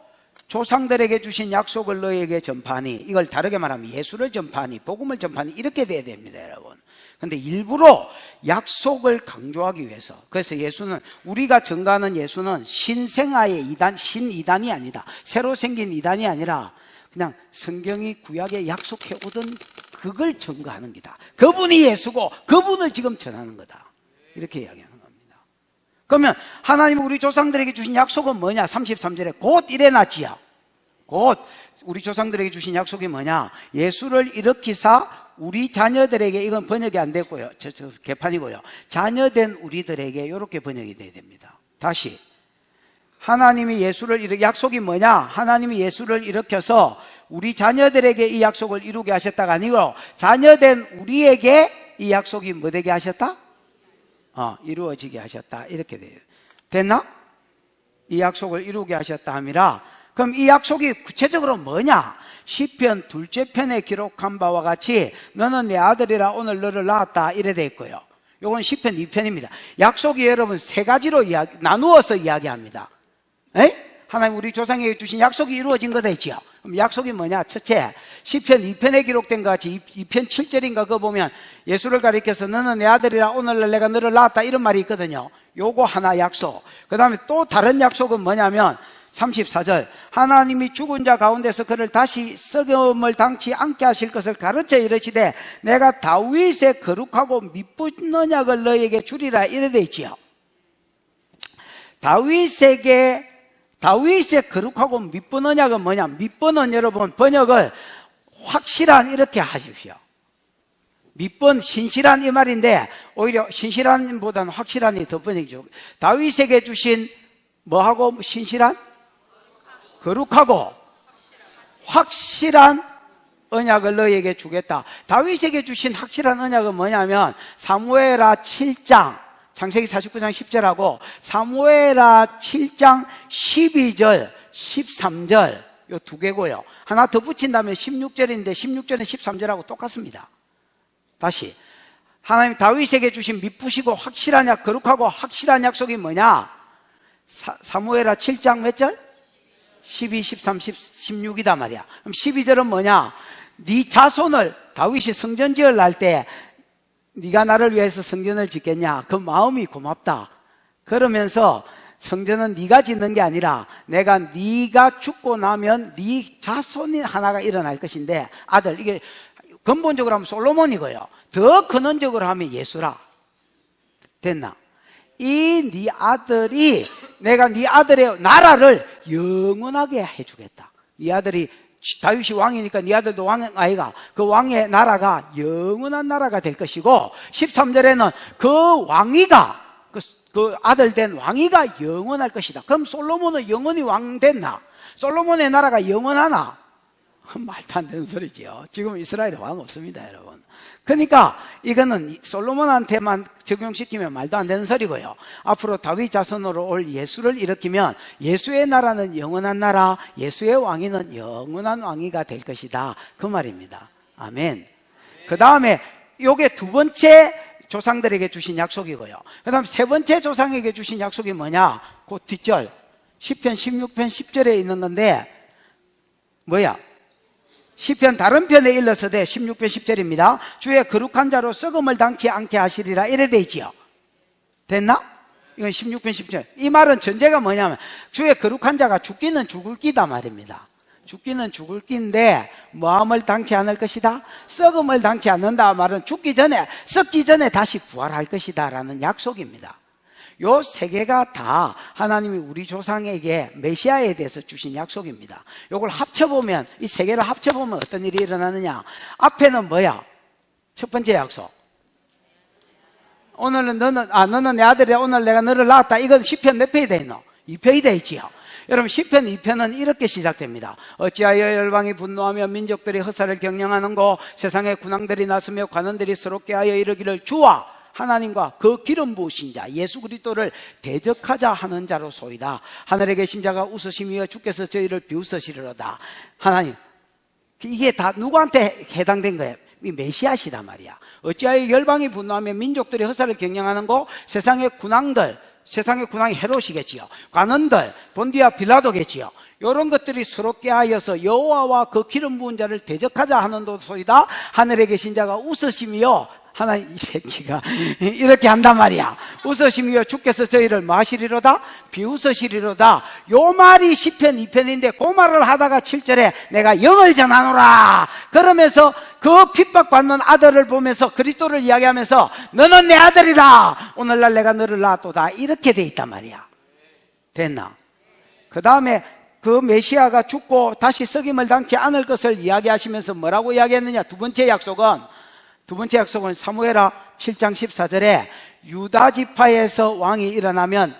조상들에게 주신 약속을 너희에게 전파하니, 이걸 다르게 말하면 예수를 전파하니, 복음을 전파하니 이렇게 돼야 됩니다, 여러분. 근데 일부러 약속을 강조하기 위해서, 그래서 예수는, 우리가 증거하는 예수는 신생아의 이단, 신이단이 아니다. 새로 생긴 이단이 아니라 그냥 성경이 구약에 약속해 오던 그걸 증거하는 기다. 그분이 예수고 그분을 지금 전하는 거다. 이렇게 이야기하는 겁니다. 그러면 하나님은 우리 조상들에게 주신 약속은 뭐냐? 33절에 곧 일어났지요. 곧 우리 조상들에게 주신 약속이 뭐냐? 예수를 일으키사 우리 자녀들에게, 이건 번역이 안 됐고요. 저 개판이고요. 자녀된 우리들에게, 이렇게 번역이 돼야 됩니다. 다시, 하나님이 예수를 약속이 뭐냐? 하나님이 예수를 일으켜서 우리 자녀들에게 이 약속을 이루게 하셨다가 아니고, 자녀된 우리에게 이 약속이 뭐 되게 하셨다? 이루어지게 하셨다. 이렇게 돼요. 됐나? 이 약속을 이루게 하셨다 함이라. 그럼 이 약속이 구체적으로 뭐냐? 시편 둘째 편에 기록한 바와 같이 너는 내 아들이라 오늘 너를 낳았다. 이래 돼 있고요. 요건 시편 2편입니다. 약속이 여러분 세 가지로 나누어서 이야기합니다. 하나님 우리 조상에게 주신 약속이 이루어진 거다 있지요. 그럼 약속이 뭐냐? 첫째, 시편 2편에 기록된 것 같이 2편 7절인가 그거 보면 예수를 가리켜서 너는 내 아들이라 오늘날 내가 너를 낳았다 이런 말이 있거든요. 요거 하나 약속. 그 다음에 또 다른 약속은 뭐냐면 34절, 하나님이 죽은 자 가운데서 그를 다시 썩음을 당치 않게 하실 것을 가르쳐 이르시되 내가 다윗의 거룩하고 미쁜 언약을 너에게 주리라 이래 돼 있지요. 다윗의 거룩하고 미쁜 언약은 뭐냐? 미쁜은 여러분 번역을 확실한 이렇게 하십시오. 미쁜, 신실한 이 말인데 오히려 신실한보다는 확실한이 더 번역이죠. 다윗에게 주신 뭐하고 신실한? 거룩하고 확실한 언약을 너희에게 주겠다. 다윗에게 주신 확실한 언약은 뭐냐면 사무엘하 7장 창세기 49장 10절하고 사무엘하 7장 12절 13절 요 두 개고요. 하나 더 붙인다면 16절인데 16절은 13절하고 똑같습니다. 다시, 하나님 다윗에게 주신 미쁘시고 확실한 약, 거룩하고 확실한 약속이 뭐냐? 사무엘하 7장 몇 절? 12, 13, 16이다 말이야. 그럼 12절은 뭐냐? 네 자손을, 다윗이 성전 지을 날 때 네가 나를 위해서 성전을 짓겠냐? 그 마음이 고맙다. 그러면서 성전은 네가 짓는 게 아니라 내가 네가 죽고 나면 네 자손이 하나가 일어날 것인데, 아들, 이게 근본적으로 하면 솔로몬이고요. 더 근원적으로 하면 예수라. 됐나? 이 네 아들이 내가 네 아들의 나라를 영원하게 해주겠다. 네 아들이 다윗이 왕이니까 네 아들도 왕 아이가 그 왕의 나라가 영원한 나라가 될 것이고 13절에는 그 왕위가 그 아들 된 왕위가 영원할 것이다. 그럼 솔로몬은 영원히 왕 됐나? 솔로몬의 나라가 영원하나? 말도 안 되는 소리지요. 지금 이스라엘에 왕 없습니다, 여러분. 그러니까 이거는 솔로몬한테만 적용시키면 말도 안 되는 소리고요. 앞으로 다윗 자손으로 올 예수를 일으키면 예수의 나라는 영원한 나라, 예수의 왕위는 영원한 왕위가 될 것이다. 그 말입니다. 아멘. 그 다음에 요게 두 번째 조상들에게 주신 약속이고요. 그 다음 세 번째 조상에게 주신 약속이 뭐냐? 그 뒷절 10편 16편 10절에 있는 건데 뭐야? 시편 다른 편에 일러서되 16편 10절입니다. 주의 거룩한 자로 썩음을 당치 않게 하시리라 이래 돼 있지요. 됐나? 이건 16편 10절. 이 말은 전제가 뭐냐면 주의 거룩한 자가 죽기는 죽을 끼다 말입니다. 죽기는 죽을 끼인데 모함을 당치 않을 것이다. 썩음을 당치 않는다 말은 죽기 전에 썩기 전에 다시 부활할 것이다 라는 약속입니다. 요 세 개가 다 하나님이 우리 조상에게 메시아에 대해서 주신 약속입니다. 요걸 합쳐보면 이 세 개를 합쳐보면 어떤 일이 일어나느냐. 앞에는 뭐야? 첫 번째 약속. 오늘은 너는 내 아들이야. 오늘 내가 너를 낳았다. 이건 시편 몇 편이 돼 있노? 2편이 돼 있지요. 여러분 시편 2편은 이렇게 시작됩니다. 어찌하여 열방이 분노하며 민족들이 허사를 경영하는고 세상의 군왕들이 나서며 관원들이 서럽게 하여 이르기를 주와 하나님과 그 기름 부으신 자 예수 그리스도를 대적하자 하는 자로소이다. 하늘에 계신 자가 웃으시며 주께서 저희를 비웃으시리로다. 하나님, 이게 다 누구한테 해당된 거예요? 이 메시아시다 말이야. 어찌하여 열방이 분노하며 민족들이 허사를 경영하는 거 세상의 군왕들, 세상의 군왕이 헤롯이겠지요. 관원들, 본디아 빌라도겠지요. 이런 것들이 서럽게 하여서 여호와와 그 기름 부은 자를 대적하자 하는 도소이다. 하늘에 계신 자가 웃으시며 하나님 이 새끼가 이렇게 한단 말이야. 웃으시며 주께서 저희를 마시리로다 비웃으시리로다. 요 말이 시편 2편인데 그 말을 하다가 7절에 내가 영을 전하노라 그러면서 그 핍박받는 아들을 보면서 그리스도를 이야기하면서 너는 내 아들이라 오늘날 내가 너를 낳았도다 이렇게 돼 있단 말이야. 됐나? 그 다음에 그 메시아가 죽고 다시 썩임을 당치 않을 것을 이야기하시면서 뭐라고 이야기했느냐. 두 번째 약속은 사무엘하 7장 14절에 유다 지파에서 왕이 일어나면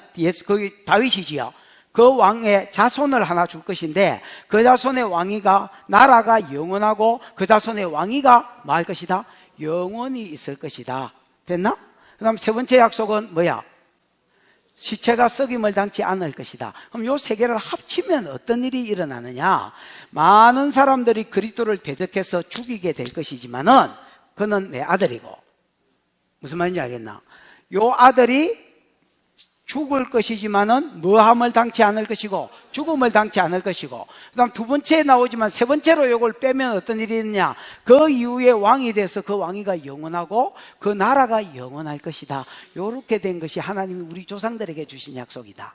거기 다윗이지요. 그 왕의 자손을 하나 줄 것인데 그 자손의 왕위가 나라가 영원하고 그 자손의 왕위가 뭐 할 것이다? 영원히 있을 것이다. 됐나? 그 다음 세 번째 약속은 뭐야? 시체가 썩임을 당치 않을 것이다. 그럼 요 세 개를 합치면 어떤 일이 일어나느냐? 많은 사람들이 그리스도를 대적해서 죽이게 될 것이지만은 그는 내 아들이고 무슨 말인지 알겠나? 요 아들이 죽을 것이지만은 뭐함을 당치 않을 것이고 죽음을 당치 않을 것이고 그 다음 두 번째에 나오지만 세 번째로 요걸 빼면 어떤 일이 있느냐? 그 이후에 왕이 돼서 그 왕위가 영원하고 그 나라가 영원할 것이다. 요렇게 된 것이 하나님이 우리 조상들에게 주신 약속이다.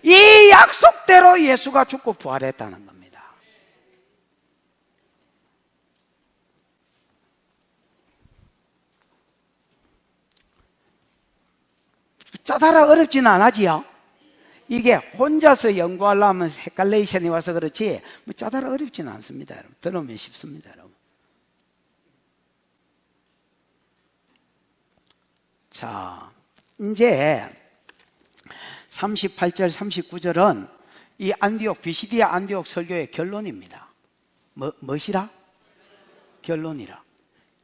이 약속대로 예수가 죽고 부활했다는 겁니다. 짜다라 어렵지는 않아지요. 이게 혼자서 연구하려면 헷갈레이션이 와서 그렇지 뭐 짜다라 어렵지는 않습니다. 여러분. 들으면 쉽습니다. 여러분. 자, 이제 38절 39절은 이 안디옥 비시디아 안디옥 설교의 결론입니다. 무엇이라? 결론이라.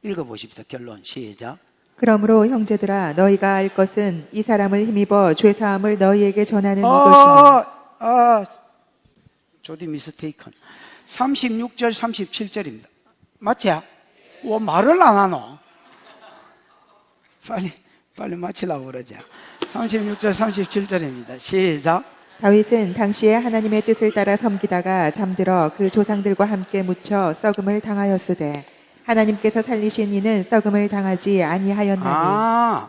읽어보십시오. 결론 시작. 그러므로 형제들아 너희가 알 것은 이 사람을 힘입어 죄사함을 너희에게 전하는 이것이니 조디 미스테이컨 36절 37절입니다. 맞지? 왜 말을 안 하노? 빨리 마치려고 그러자. 36절 37절입니다. 시작. 다윗은 당시에 하나님의 뜻을 따라 섬기다가 잠들어 그 조상들과 함께 묻혀 썩음을 당하였으되 하나님께서 살리신 이는 썩음을 당하지 아니하였나니.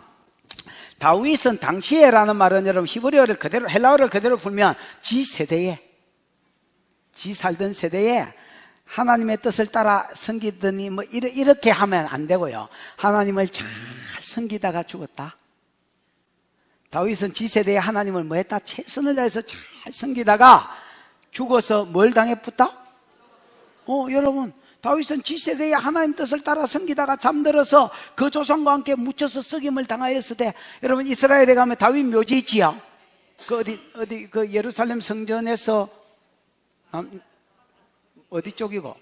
다윗은 당시에라는 말은 여러분 히브리어를 그대로 헬라어를 그대로 풀면 지 살던 세대에 하나님의 뜻을 따라 섬기더니 뭐 이렇게 하면 안 되고요. 하나님을 잘 섬기다가 죽었다. 다윗은 지세대의 하나님을 뭐 했다? 최선을 다해서 잘 섬기다가 죽어서 뭘 당했었다? 여러분, 다윗은 지세대의 하나님 뜻을 따라 섬기다가 잠들어서 그 조상과 함께 묻혀서 썩임을 당하였을 때, 여러분 이스라엘에 가면 다윗 묘지 있지요? 그 예루살렘 성전에서 어디 쪽이고?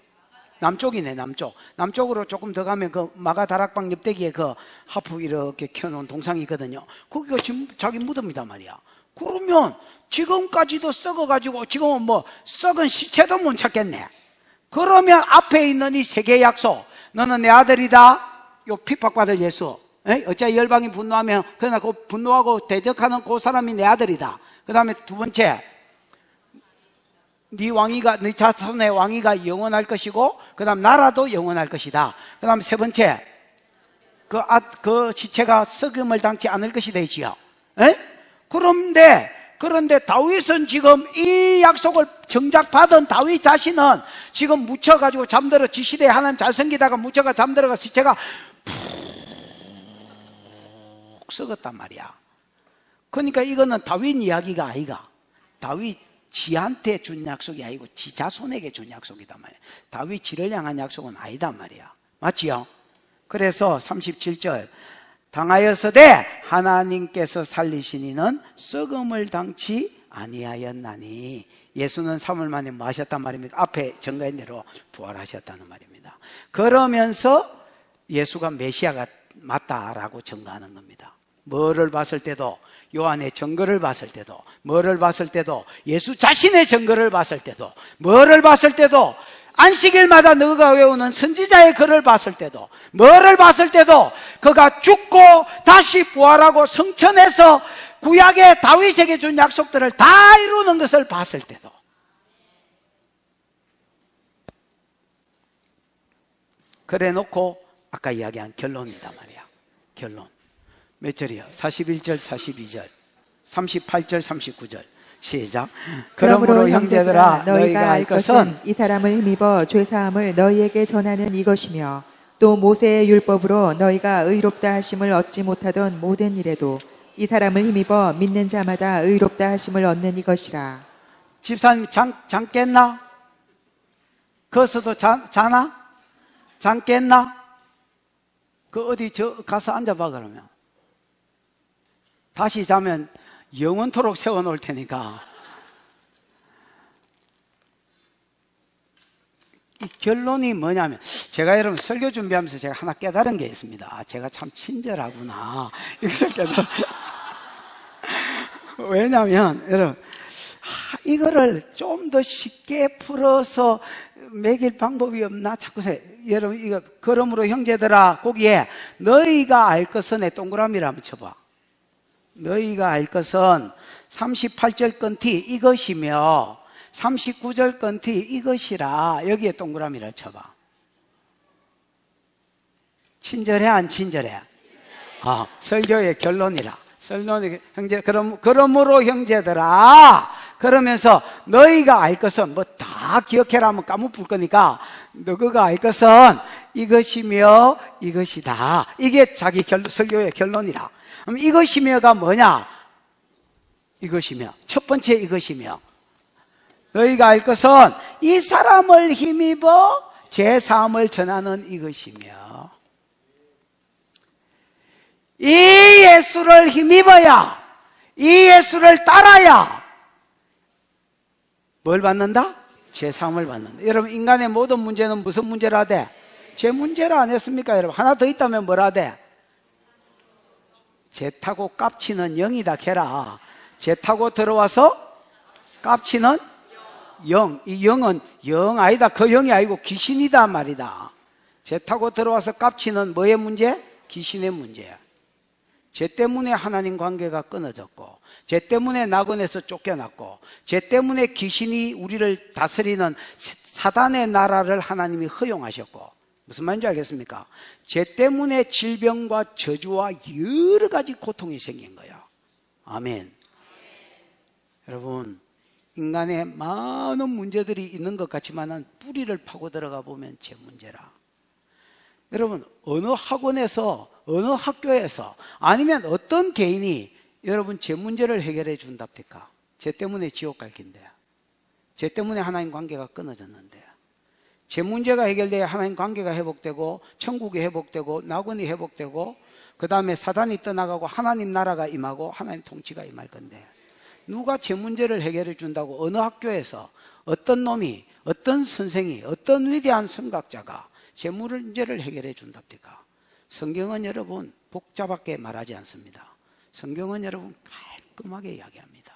남쪽이네, 남쪽. 남쪽으로 조금 더 가면 그 마가 다락방 옆대기에 그 하프 이렇게 켜놓은 동상이 있거든요. 거기가 지금 자기 무덤이단 말이야. 그러면 지금까지도 썩어가지고 지금은 뭐 썩은 시체도 못 찾겠네. 그러면 앞에 있는 이 세 개의 약속, 너는 내 아들이다, 요 핍박받을 예수, 어찌 열방이 분노하면 그러나 그 분노하고 대적하는 그 사람이 내 아들이다. 그 다음에 두 번째, 네 자손의 왕위가 영원할 것이고, 그 다음 나라도 영원할 것이다. 그 다음 세 번째, 그 시체가 썩음을 당치 않을 것이 되지요. 그런데 다윗은 지금 이 약속을 정작 받은 다윗 자신은 지금 묻혀가지고 잠들어, 지시대에 하나님 잘 섬기다가 묻혀가 잠들어가 시체가 푹 썩었단 말이야. 그러니까 이거는 다윗 이야기가 아니가. 다윗 지한테 준 약속이 아니고 지 자손에게 준 약속이단 말이야. 다윗 지를 향한 약속은 아니단 말이야. 맞지요? 그래서 37절, 당하여서되 하나님께서 살리시니는 썩음을 당치 아니하였나니. 예수는 3일 만에 뭐 하셨단 말입니까? 앞에 증거한 대로 부활하셨다는 말입니다. 그러면서 예수가 메시아가 맞다라고 증거하는 겁니다. 뭐를 봤을 때도, 요한의 증거를 봤을 때도, 뭐를 봤을 때도, 예수 자신의 증거를 봤을 때도, 뭐를 봤을 때도, 안식일마다 너가 외우는 선지자의 글을 봤을 때도, 뭐를 봤을 때도 그가 죽고 다시 부활하고 성천에서 구약의 다윗에게 준 약속들을 다 이루는 것을 봤을 때도. 그래 놓고 아까 이야기한 결론이다 말이야. 결론 몇 절이요? 41절, 42절, 38절, 39절. 시작. 그러므로 형제들아, 너희가 알 것은 이 사람을 힘입어 죄사함을 너희에게 전하는 이것이며, 또 모세의 율법으로 너희가 의롭다 하심을 얻지 못하던 모든 일에도 이 사람을 힘입어 믿는 자마다 의롭다 하심을 얻는 이것이라. 집사님 잠 깼나? 거기서도 자나? 잠 깼나? 그 어디 가서 앉아봐. 그러면 다시 자면 영원토록 세워놓을 테니까. 이 결론이 뭐냐면, 제가 여러분 설교 준비하면서 제가 하나 깨달은 게 있습니다. 제가 참 친절하구나, 이걸 깨달은. 왜냐면 여러분, 이거를 좀 더 쉽게 풀어서 매길 방법이 없나 자꾸 여러분, 이거 그러므로 형제들아, 거기에 너희가 알 것은, 내 동그라미를 한번 쳐봐. 너희가 알 것은 38절 건티 이것이며 39절 건티 이것이라. 여기에 동그라미를 쳐봐. 친절해 안 친절해? 설교의 결론이라. 그러므로 형제들아, 그러면서 너희가 알 것은, 뭐 다 기억해라 하면 까무풀 거니까, 너희가 알 것은 이것이며 이것이다. 이게 자기 설교의 결론이라. 그럼 이것이며가 뭐냐? 이것이며, 첫 번째 이것이며, 너희가 알 것은 이 사람을 힘입어 제사함을 전하는 이것이며, 이 예수를 힘입어야, 이 예수를 따라야 뭘 받는다? 제사함을 받는다. 여러분, 인간의 모든 문제는 무슨 문제라 돼? 제 문제라 안 했습니까? 여러분, 하나 더 있다면 뭐라 돼? 재 타고 깝치는 영이다 캐라. 재 타고 들어와서 깝치는 영. 이 영은 영 아니다. 그 영이 아니고 귀신이다 말이다. 재 타고 들어와서 깝치는 뭐의 문제? 귀신의 문제야. 쟤 때문에 하나님 관계가 끊어졌고, 쟤 때문에 낙원에서 쫓겨났고, 쟤 때문에 귀신이 우리를 다스리는 사단의 나라를 하나님이 허용하셨고, 무슨 말인지 알겠습니까? 쟤 때문에 질병과 저주와 여러 가지 고통이 생긴 거야. 아멘. 여러분, 인간의 많은 문제들이 있는 것 같지만은 뿌리를 파고 들어가 보면 제 문제라. 여러분, 어느 학원에서, 어느 학교에서, 아니면 어떤 개인이 여러분, 제 문제를 해결해 준답니까? 쟤 때문에 지옥 갈 긴데, 쟤 때문에 하나님 관계가 끊어졌는데, 제 문제가 해결돼야 하나님 관계가 회복되고 천국이 회복되고 낙원이 회복되고 그 다음에 사단이 떠나가고 하나님 나라가 임하고 하나님 통치가 임할 건데, 누가 제 문제를 해결해 준다고 어느 학교에서 어떤 놈이, 어떤 선생이, 어떤 위대한 선각자가 제 문제를 해결해 준답니까? 성경은 여러분 복잡하게 말하지 않습니다. 성경은 여러분 깔끔하게 이야기합니다.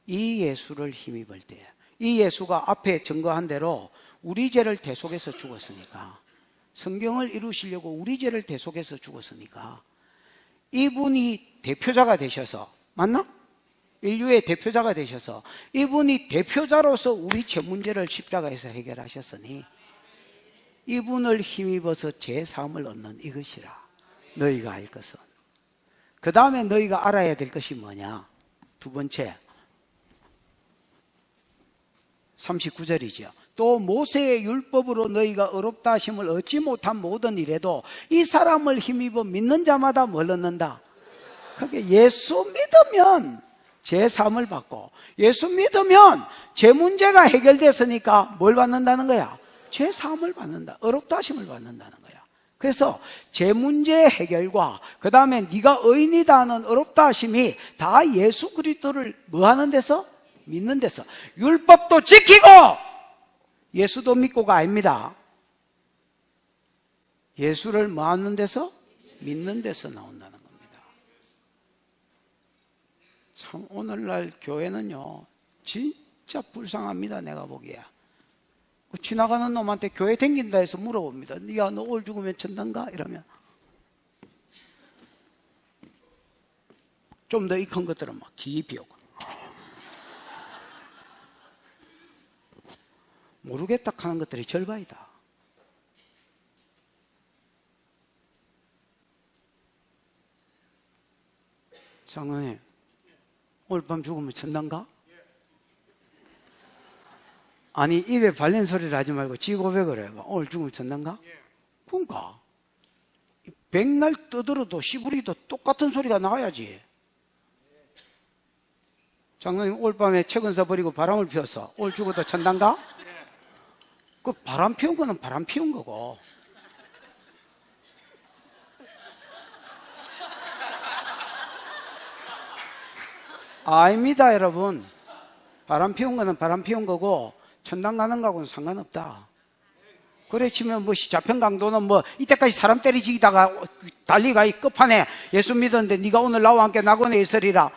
이 예수를 힘입을 때, 이 예수가 앞에 증거한 대로 우리 죄를 대속해서 죽었으니까, 성경을 이루시려고 우리 죄를 대속해서 죽었으니까, 이분이 대표자가 되셔서, 맞나? 인류의 대표자가 되셔서 이분이 대표자로서 우리 죄 문제를 십자가에서 해결하셨으니 이분을 힘입어서 죄사함을 얻는 이것이라 너희가 알 것은. 그 다음에 너희가 알아야 될 것이 뭐냐? 두 번째 39절이죠. 또 모세의 율법으로 너희가 의롭다 하심을 얻지 못한 모든 일에도 이 사람을 힘입어 믿는 자마다 뭘 얻는다? 그게 예수 믿으면 죄사함을 받고, 예수 믿으면 죄 문제가 해결됐으니까 뭘 받는다는 거야? 죄사함을 받는다. 의롭다 하심을 받는다는 거야. 그래서 죄 문제 해결과 그 다음에 네가 의인이다 하는 의롭다 하심이 다 예수 그리스도를 뭐 하는 데서? 믿는 데서. 율법도 지키고 예수도 믿고가 아닙니다. 예수를 뭐 하는 데서? 믿는 데서 나온다는 겁니다. 참 오늘날 교회는요 진짜 불쌍합니다. 내가 보기에 지나가는 놈한테 교회 댕긴다 해서 물어봅니다. 야, 너 오늘 죽으면 천당가? 이러면 좀 더 이 큰 것들은 막 깊이 오고 모르겠다 하는 것들이 절반이다. 장로님, 오늘 밤 죽으면 천당가? 아니 입에 발린 소리를 하지 말고 지 고백을 해봐. 오늘 죽으면 천당가? 그러니까 백날 떠들어도 씨부리도 똑같은 소리가 나와야지. 장로님, 오늘 밤에 책은서 버리고 바람을 피웠어. 오늘 죽어도 천당가? 그 바람 피운 거는 바람 피운 거고, 아닙니다 여러분. 바람 피운 거는 바람 피운 거고 천당 가는 거하고는 상관없다. 그래 치면 뭐 자평강도는 뭐 이때까지 사람 때리지다가 달리가 이 끝판에 예수 믿었는데 네가 오늘 나와 함께 낙원에 있으리라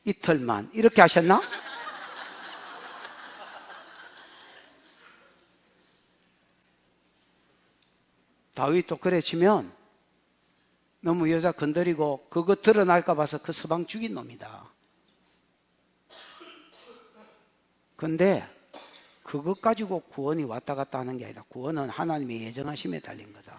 이틀만 이렇게 하셨나? 다윗도 그래 치면 너무 여자 건드리고 그거 드러날까 봐서 그 서방 죽인 놈이다. 근데 그것 가지고 구원이 왔다 갔다 하는 게 아니라 구원은 하나님의 예정하심에 달린 거다.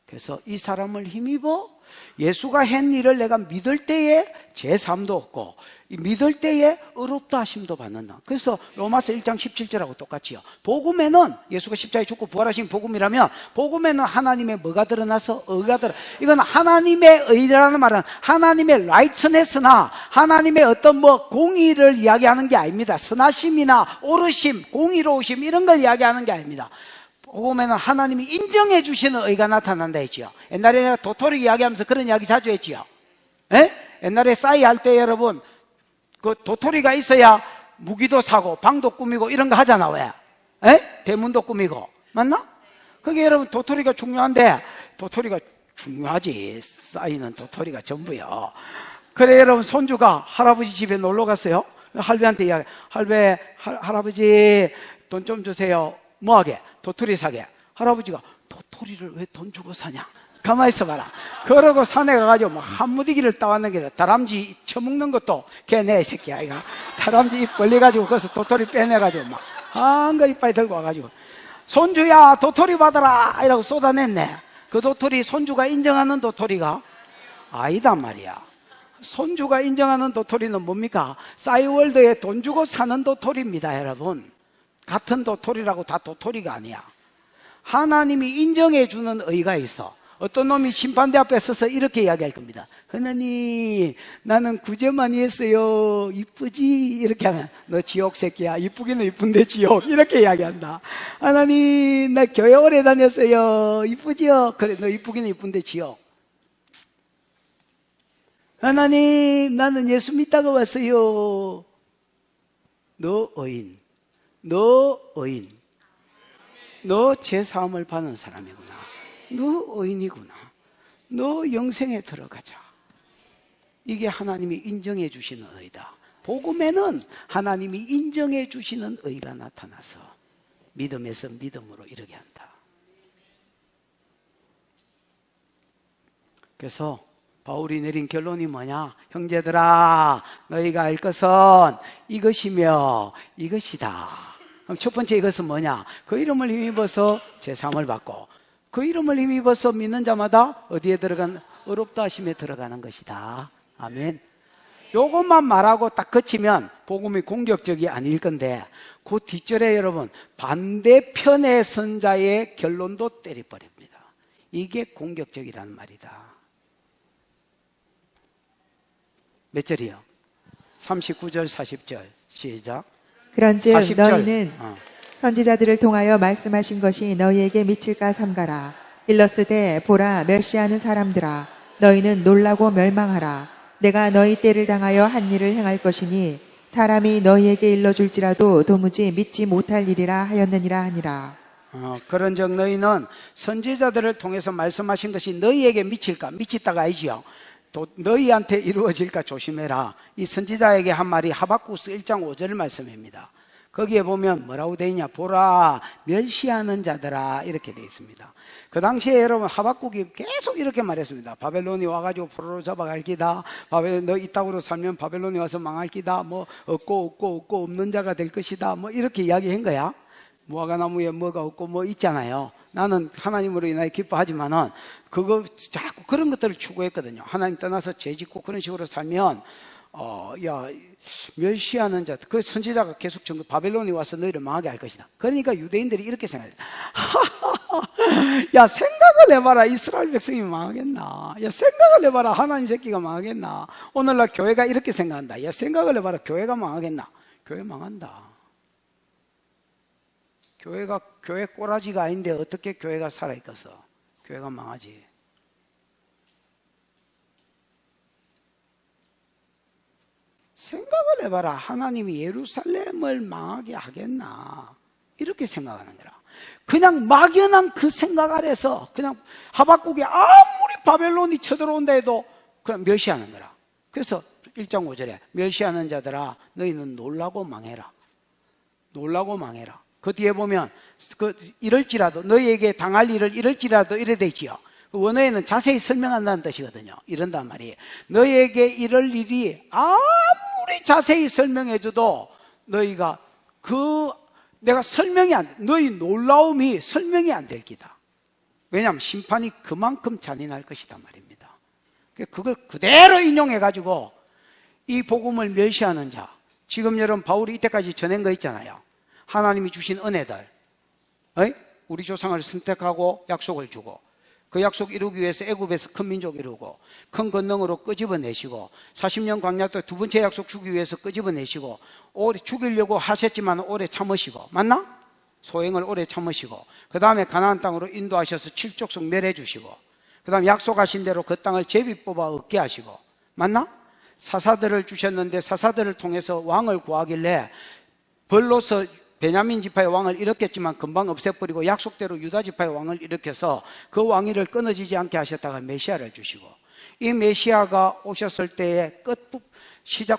그래서 이 사람을 힘입어 예수가 한 일을 내가 믿을 때에 죄사함도 없고 믿을 때에 의롭다 하심도 받는다. 그래서 로마서 1장 17절하고 똑같지요. 복음에는 예수가 십자가에 죽고 부활하신 복음이라면 복음에는 하나님의 뭐가 드러나서 의가 드러나. 이건 하나님의 의라는 말은 하나님의 라이트네스나 하나님의 어떤 뭐 공의를 이야기하는 게 아닙니다. 선하심이나 오르심, 공의로우심 이런 걸 이야기하는 게 아닙니다. 복음에는 하나님이 인정해 주시는 의가 나타난다 했지요. 옛날에 내가 도토리 이야기하면서 그런 이야기 자주 했지요. 에? 옛날에 싸이 할 때 여러분 그 도토리가 있어야 무기도 사고 방도 꾸미고 이런 거 하잖아. 왜? 에? 대문도 꾸미고 맞나? 그게 여러분 도토리가 중요한데 도토리가 중요하지. 싸이는 도토리가 전부요. 그래 여러분 손주가 할아버지 집에 놀러 갔어요. 할배한테 이야기, 할아버지 돈 좀 주세요. 뭐하게? 도토리 사게. 할아버지가 도토리를 왜 돈 주고 사냐? 가만히 있어봐라. 그러고 산에 가가지고 뭐 한무디기를 따왔는 게 다람쥐 처먹는 것도 걔네 새끼야. 이가 다람쥐 입 벌려가지고 거기서 도토리 빼내가지고 막 한거 이빨 들고 와가지고 손주야 도토리 받아라 이라고 쏟아냈네. 그 도토리 손주가 인정하는 도토리가 아니단 말이야. 손주가 인정하는 도토리는 뭡니까? 싸이월드에 돈 주고 사는 도토리입니다. 여러분 같은 도토리라고 다 도토리가 아니야. 하나님이 인정해 주는 의가 있어. 어떤 놈이 심판대 앞에 서서 이렇게 이야기할 겁니다. 하나님, 나는 구제 많이 했어요. 이쁘지? 이렇게 하면 너 지옥 새끼야. 이쁘기는 이쁜데 지옥. 이렇게 이야기한다. 하나님, 나 교회 오래 다녔어요. 이쁘지요? 그래, 너 이쁘기는 이쁜데 지옥. 하나님, 나는 예수 믿다가 왔어요. 너 의인. 너 의인. 너 죄사함을 받는 사람이구나. 너 의인이구나. 너 영생에 들어가자. 이게 하나님이 인정해 주시는 의다. 복음에는 하나님이 인정해 주시는 의가 나타나서 믿음에서 믿음으로 이르게 한다. 그래서 바울이 내린 결론이 뭐냐? 형제들아, 너희가 알 것은 이것이며 이것이다. 그럼 첫 번째 이것은 뭐냐? 그 이름을 힘입어서 제사함을 받고 그 이름을 힘입어서 믿는 자마다 어디에 들어간? 의롭다 하심에 들어가는 것이다. 아멘. 요것만 말하고 딱 그치면 복음이 공격적이 아닐 건데 그 뒷절에 여러분 반대편의 선자의 결론도 때려버립니다. 이게 공격적이라는 말이다. 몇 절이요? 39절 40절 시작. 그런즉 40절. 너희는 선지자들을 통하여 말씀하신 것이 너희에게 미칠까 삼가라. 일러스되 보라 멸시하는 사람들아 너희는 놀라고 멸망하라. 내가 너희 때를 당하여 한 일을 행할 것이니 사람이 너희에게 일러줄지라도 도무지 믿지 못할 일이라 하였느니라 하니라. 그런즉 너희는 선지자들을 통해서 말씀하신 것이 너희에게 미칠까? 미치다가 아니지요. 또 너희한테 이루어질까 조심해라. 이 선지자에게 한 말이 하박국스 1장 5절 말씀입니다. 거기에 보면 뭐라고 되어 있냐? 보라 멸시하는 자들아 이렇게 되어 있습니다. 그 당시에 여러분 하박국이 계속 이렇게 말했습니다. 바벨론이 와가지고 포로로 잡아갈 기다. 너 이 땅으로 살면 바벨론이 와서 망할 기다. 뭐 없고 없는 자가 될 것이다. 뭐 이렇게 이야기한 거야. 무화과 나무에 뭐가 없고 뭐 있잖아요. 나는 하나님으로 인하여 기뻐하지만은 그거 자꾸 그런 것들을 추구했거든요. 하나님 떠나서 죄 짓고 그런 식으로 살면 멸시하는 자, 그 선지자가 계속 바벨론이 와서 너희를 망하게 할 것이다. 그러니까 유대인들이 이렇게 생각해요. 야, 생각을 해봐라. 이스라엘 백성이 망하겠나? 야, 생각을 해봐라. 하나님 새끼가 망하겠나? 오늘날 교회가 이렇게 생각한다. 야, 생각을 해봐라. 교회가 망하겠나? 교회 망한다. 교회 꼬라지가 아닌데 어떻게 교회가 살아있겠어? 교회가 망하지. 생각을 해봐라. 하나님이 예루살렘을 망하게 하겠나? 이렇게 생각하는 거라. 그냥 막연한 그 생각 아래서 그냥 하박국이 아무리 바벨론이 쳐들어온다 해도 그냥 멸시하는 거라. 그래서 1장 5절에 멸시하는 자들아 너희는 놀라고 망해라. 놀라고 망해라. 그 뒤에 보면 이럴지라도 너희에게 당할 일을 이럴지라도 이래 되지요. 그 원어에는 자세히 설명한다는 뜻이거든요. 이런단 말이에요. 너희에게 이럴 일이 아무리 자세히 설명해줘도 너희가 내가 설명이 안 돼. 너희 놀라움이 설명이 안 될 기다. 왜냐하면 심판이 그만큼 잔인할 것이다 말입니다. 그걸 그대로 인용해가지고 이 복음을 멸시하는 자, 지금 여러분 바울이 이때까지 전한 거 있잖아요. 하나님이 주신 은혜들, 우리 조상을 선택하고 약속을 주고 그 약속 이루기 위해서 애굽에서 큰 민족 이루고 큰 권능으로 끄집어내시고 40년 광야 때 두 번째 약속 주기 위해서 끄집어내시고 오래 죽이려고 하셨지만 오래 참으시고, 맞나? 소행을 오래 참으시고 그 다음에 가나안 땅으로 인도하셔서 칠족속 멸해 주시고 그 다음에 약속하신 대로 그 땅을 제비 뽑아 얻게 하시고, 맞나? 사사들을 주셨는데 사사들을 통해서 왕을 구하길래 벌로서 베냐민 지파의 왕을 일으켰지만 금방 없애버리고 약속대로 유다 지파의 왕을 일으켜서 그 왕위를 끊어지지 않게 하셨다가 메시아를 주시고, 이 메시아가 오셨을 때의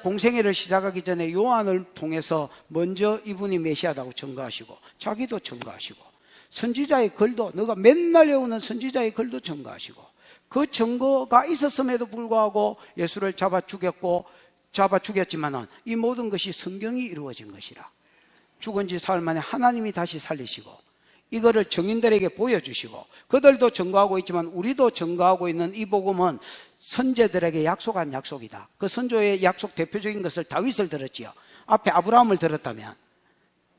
공생애를 시작하기 전에 요한을 통해서 먼저 이분이 메시아라고 증거하시고 자기도 증거하시고 선지자의 글도, 너가 맨날 외우는 선지자의 글도 증거하시고 그 증거가 있었음에도 불구하고 예수를 잡아 죽였지만은 이 모든 것이 성경이 이루어진 것이라. 죽은 지 사흘 만에 하나님이 다시 살리시고 이거를 증인들에게 보여주시고 그들도 증거하고 있지만 우리도 증거하고 있는 이 복음은 선제들에게 약속한 약속이다. 그 선조의 약속 대표적인 것을 다윗을 들었지요. 앞에 아브라함을 들었다면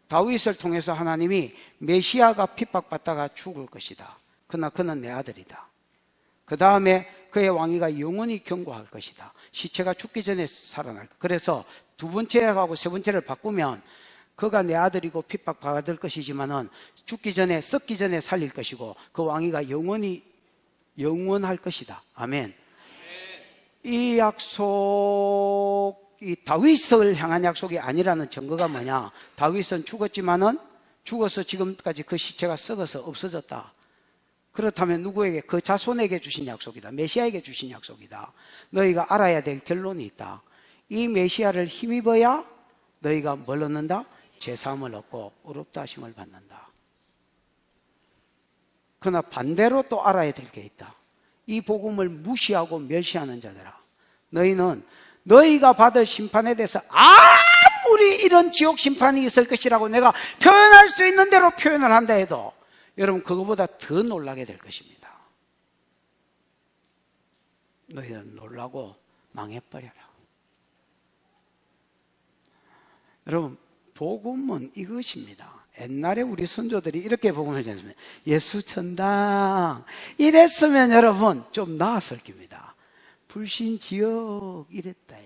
다윗을 통해서 하나님이 메시아가 핍박받다가 죽을 것이다. 그러나 그는 내 아들이다. 그 다음에 그의 왕위가 영원히 견고할 것이다. 시체가 죽기 전에 살아날 것. 그래서 두 번째하고 세 번째를 바꾸면 그가 내 아들이고 핍박받을 것이지만은 죽기 전에, 썩기 전에 살릴 것이고 그 왕위가 영원할 것이다. 아멘. 이 약속이 다윗을 향한 약속이 아니라는 증거가 뭐냐? 다윗은 죽었지만은 죽어서 지금까지 그 시체가 썩어서 없어졌다. 그렇다면 누구에게? 그 자손에게 주신 약속이다. 메시아에게 주신 약속이다. 너희가 알아야 될 결론이 있다. 이 메시아를 힘입어야 너희가 뭘 얻는다? 제사함을 얻고 의롭다 하심을 받는다. 그러나 반대로 또 알아야 될 게 있다. 이 복음을 무시하고 멸시하는 자들아, 너희는 너희가 받을 심판에 대해서 아무리 이런 지옥 심판이 있을 것이라고 내가 표현할 수 있는 대로 표현을 한다 해도 여러분 그거보다 더 놀라게 될 것입니다. 너희는 놀라고 망해버려라. 여러분 복음은 이것입니다. 옛날에 우리 선조들이 이렇게 복음을 전했습니다. 예수 천당 이랬으면 여러분 좀 나았을 겁니다. 불신지옥 이랬다.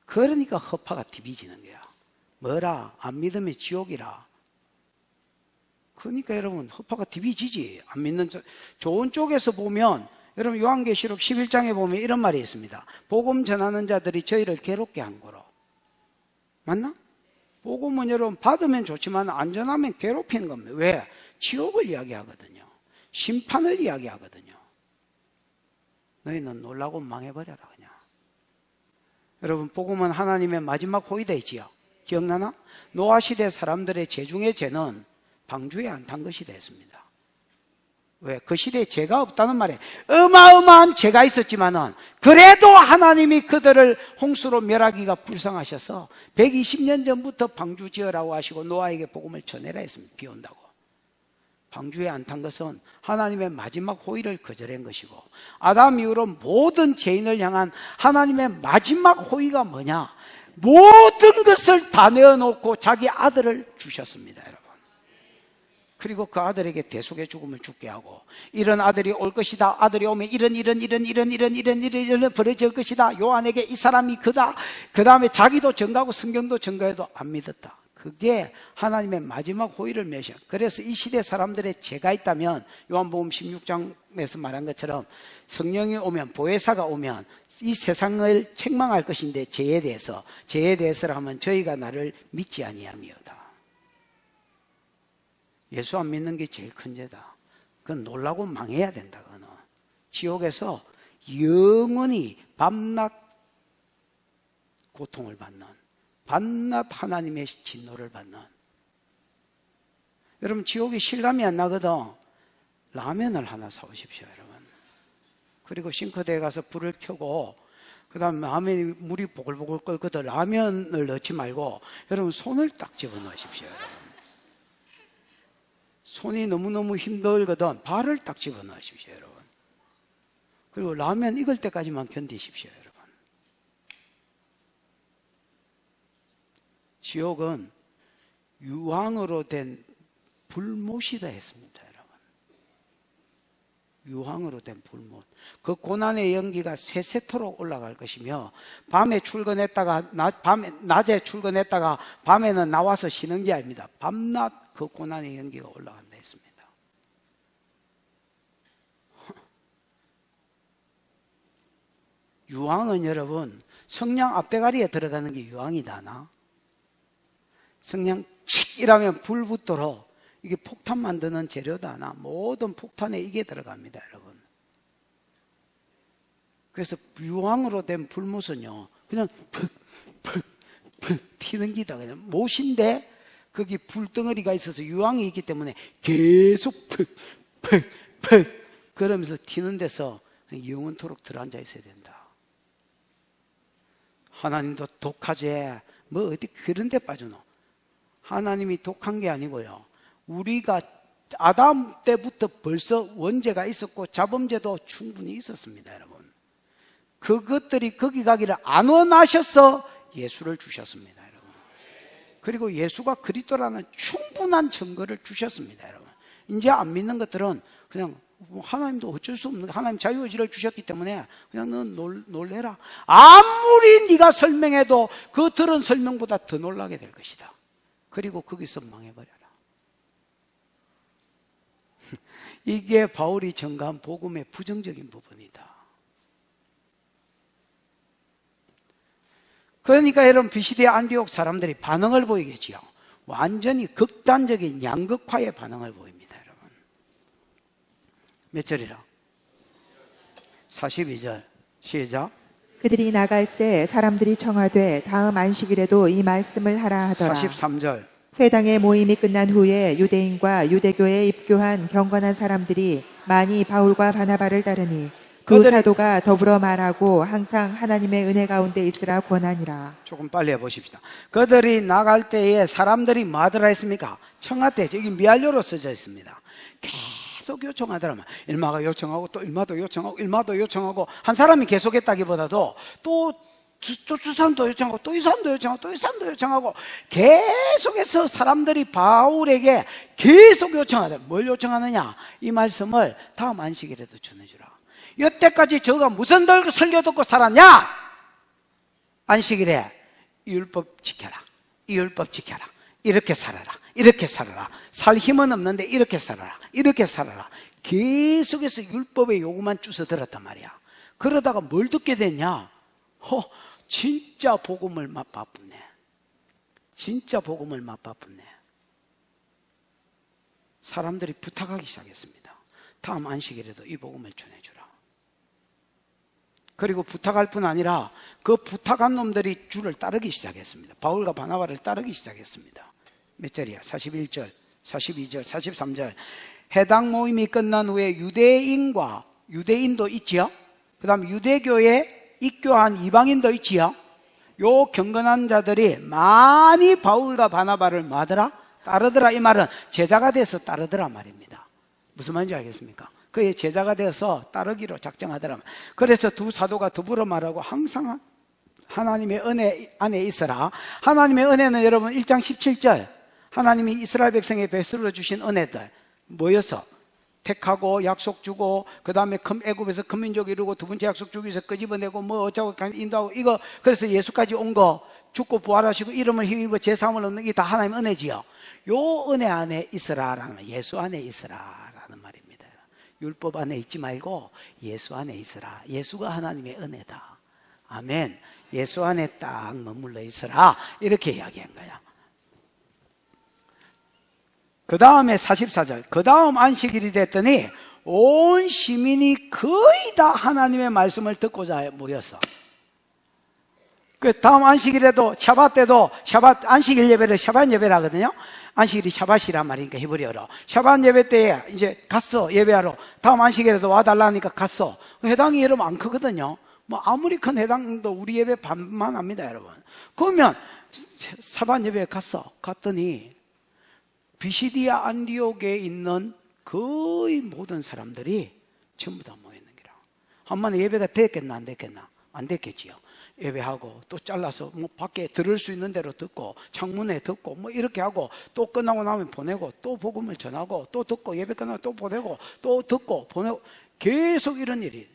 그러니까 허파가 디비지는 거야. 뭐라? 안 믿으면 지옥이라. 그러니까 여러분 허파가 디비지지. 안 믿는 좋은 쪽에서 보면 여러분 요한계시록 11장에 보면 이런 말이 있습니다. 복음 전하는 자들이 저희를 괴롭게 한 거로. 맞나? 복음은 여러분 받으면 좋지만 안 전하면 괴롭히는 겁니다. 왜? 지옥을 이야기하거든요. 심판을 이야기하거든요. 너희는 놀라고 망해버려라 그냥. 여러분 복음은 하나님의 마지막 호의대지요. 기억나나? 노아시대 사람들의 죄중의 죄는 방주에 안 탄 것이 됐습니다. 왜? 그 시대에 죄가 없다는 말에 어마어마한 죄가 있었지만은 그래도 하나님이 그들을 홍수로 멸하기가 불쌍하셔서 120년 전부터 방주 지으라고 하시고 노아에게 복음을 전해라 했습니다. 비 온다고. 방주에 안 탄 것은 하나님의 마지막 호의를 거절한 것이고, 아담 이후로 모든 죄인을 향한 하나님의 마지막 호의가 뭐냐? 모든 것을 다 내어놓고 자기 아들을 주셨습니다, 여러분. 그리고 그 아들에게 대속의 죽음을 죽게 하고, 이런 아들이 올 것이다. 아들이 오면 이런 벌어질 것이다. 요한에게 이 사람이 그다. 그 다음에 자기도 증거하고 성경도 증거해도 안 믿었다. 그게 하나님의 마지막 호의를 맺어. 그래서 이 시대 사람들의 죄가 있다면 요한복음 16장에서 말한 것처럼 성령이 오면, 보혜사가 오면 이 세상을 책망할 것인데 죄에 대해서라면 저희가 나를 믿지 아니함이었다. 예수 안 믿는 게 제일 큰 죄다. 그건 놀라고 망해야 된다. 그거는 지옥에서 영원히 밤낮 고통을 받는, 밤낮 하나님의 진노를 받는. 여러분 지옥이 실감이 안 나거든. 라면을 하나 사오십시오, 여러분. 그리고 싱크대에 가서 불을 켜고 그 다음에 라면이 물이 보글보글 끓거든. 라면을 넣지 말고 여러분 손을 딱 집어넣으십시오, 여러분. 손이 너무너무 힘들거든. 발을 딱 집어넣으십시오, 여러분. 그리고 라면 익을 때까지만 견디십시오, 여러분. 지옥은 유황으로 된 불못이다 했습니다, 여러분. 유황으로 된 불못. 그 고난의 연기가 세세토록 올라갈 것이며, 낮에 출근했다가 밤에는 나와서 쉬는 게 아닙니다. 밤낮 그 고난의 연기가 올라간다 했습니다. 유황은 여러분 성냥 앞대가리에 들어가는 게 유황이다나? 성냥 칙 이라면 불 붙도록 이게 폭탄 만드는 재료다나? 모든 폭탄에 이게 들어갑니다, 여러분. 그래서 유황으로 된 불못은요 그냥 푹 튀는 기다. 그냥 못인데 거기 불덩어리가 있어서 유황이 있기 때문에 계속 푹 그러면서 튀는 데서 영원토록 들어앉아 있어야 된다. 하나님도 독하지 뭐 어디 그런 데 빠져노. 하나님이 독한 게 아니고요, 우리가 아담 때부터 벌써 원죄가 있었고 자범죄도 충분히 있었습니다, 여러분. 그것들이 거기 가기를 안 원하셔서 예수를 주셨습니다, 여러분. 그리고 예수가 그리스도라는 충분한 증거를 주셨습니다, 여러분. 이제 안 믿는 것들은 그냥 하나님도 어쩔 수 없는, 하나님 자유의지를 주셨기 때문에 그냥 넌 놀래라. 아무리 네가 설명해도 그 들은 설명보다 더 놀라게 될 것이다. 그리고 거기서 망해버려라. 이게 바울이 전가한 복음의 부정적인 부분이다. 그러니까 여러분, 비시디아 안디옥 사람들이 반응을 보이겠지요. 완전히 극단적인 양극화의 반응을 보입니다. 여러분, 몇 절이라? 42절 시작. 그들이 나갈새 사람들이 청하되 다음 안식일에도 이 말씀을 하라 하더라. 43절. 회당의 모임이 끝난 후에 유대인과 유대교에 입교한 경건한 사람들이 많이 바울과 바나바를 따르니 두 사도가 더불어 말하고 항상 하나님의 은혜 가운데 있으라 권하니라. 조금 빨리 해보십시다. 그들이 나갈 때에 사람들이 뭐 하더라 했습니까? 청하되, 여기 미알료로 써져 있습니다. 계속 요청하더라면, 일마가 요청하고 또 일마도 요청하고 일마도 요청하고, 한 사람이 계속했다기보다도 또 주 사람도 요청하고 또 이 사람도 요청하고 또 이 사람도 요청하고, 계속해서 사람들이 바울에게 계속 요청하더라. 뭘 요청하느냐? 이 말씀을 다음 안식일에도 전해주라. 여태까지 저가 무슨 설교 듣고 살았냐? 안식일에 이 율법 지켜라, 이 율법 지켜라, 이렇게 살아라, 이렇게 살아라, 살 힘은 없는데 이렇게 살아라, 이렇게 살아라. 계속해서 율법의 요구만 주워 들었단 말이야. 그러다가 뭘 듣게 됐냐? 진짜 복음을 맛봤네. 진짜 복음을 맛봤네. 사람들이 부탁하기 시작했습니다. 다음 안식일에도 이 복음을 전해주라. 그리고 부탁할 뿐 아니라 그 부탁한 놈들이 주를 따르기 시작했습니다. 바울과 바나바를 따르기 시작했습니다. 몇 절이야? 41절, 42절, 43절. 해당 모임이 끝난 후에 유대인도 있지요. 그 다음 유대교에 입교한 이방인도 있지요. 요 경건한 자들이 많이 바울과 바나바를 뭐하더라? 따르더라. 이 말은 제자가 돼서 따르더라 말입니다. 무슨 말인지 알겠습니까? 그의 제자가 되어서 따르기로 작정하더라. 그래서 두 사도가 더불어 말하고 항상 하나님의 은혜 안에 있어라. 하나님의 은혜는 여러분 1장 17절, 하나님이 이스라엘 백성의 베풀어 주신 은혜들 뭐여서? 택하고 약속 주고, 그 다음에 애굽에서 큰 민족 이루고, 두 번째 약속 주기 위해서 끄집어내고 뭐 어쩌고 인도하고, 이거 그래서 예수까지 온 거, 죽고 부활하시고 이름을 힘입어 제사함을 얻는 게 다 하나님 은혜지요. 요 은혜 안에 있으라라는, 예수 안에 있으라라는 말입니다. 율법 안에 있지 말고 예수 안에 있으라. 예수가 하나님의 은혜다. 아멘. 예수 안에 딱 머물러 있으라, 이렇게 이야기한 거야. 그 다음에 44절, 그 다음 안식일이 됐더니 온 시민이 거의 다 하나님의 말씀을 듣고자 모였어. 그 다음 안식일에도, 샤밧 때도, 안식일 예배를 샤밧 예배라 하거든요. 안식일이 샤밧이란 말이니까 히브리어로. 샤밧 예배 때에 이제 갔어, 예배하러. 다음 안식일에도 와달라니까 갔어. 회당이 여러분 안 크거든요. 뭐 아무리 큰 회당도 우리 예배 반만 합니다, 여러분. 그러면 샤밧 예배에 갔더니 비시디아 안디옥에 있는 거의 모든 사람들이 전부 다 모였는 거라. 한번에 예배가 됐겠나 안 됐겠나? 안 됐겠지요. 예배하고 또 잘라서 뭐 밖에 들을 수 있는 대로 듣고 창문에 듣고 뭐 이렇게 하고, 또 끝나고 나면 보내고, 또 복음을 전하고, 또 듣고, 예배 끝나고 또 보내고, 또 듣고 보내고, 계속 이런 일이.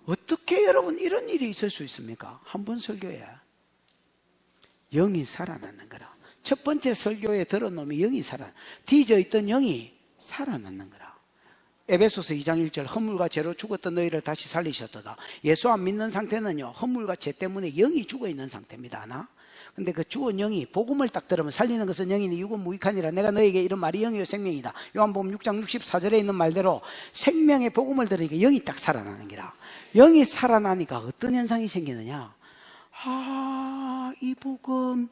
어떻게 여러분 이런 일이 있을 수 있습니까? 한 번 설교에 영이 살아나는 거라. 첫 번째 설교에 들은 놈이 영이 뒤져있던 영이 살아나는 거라. 에베소서 2장 1절, 허물과 죄로 죽었던 너희를 다시 살리셨도다. 예수 안 믿는 상태는요, 허물과 죄 때문에 영이 죽어있는 상태입니다. 하나? 근데 그 죽은 영이 복음을 딱 들으면, 살리는 것은 영이니 육은 무익하니라. 내가 너에게 이런 말이 영이요 생명이다. 요한복음 6장 64절에 있는 말대로 생명의 복음을 들으니까 영이 딱 살아나는 기라. 영이 살아나니까 어떤 현상이 생기느냐? 이 복음,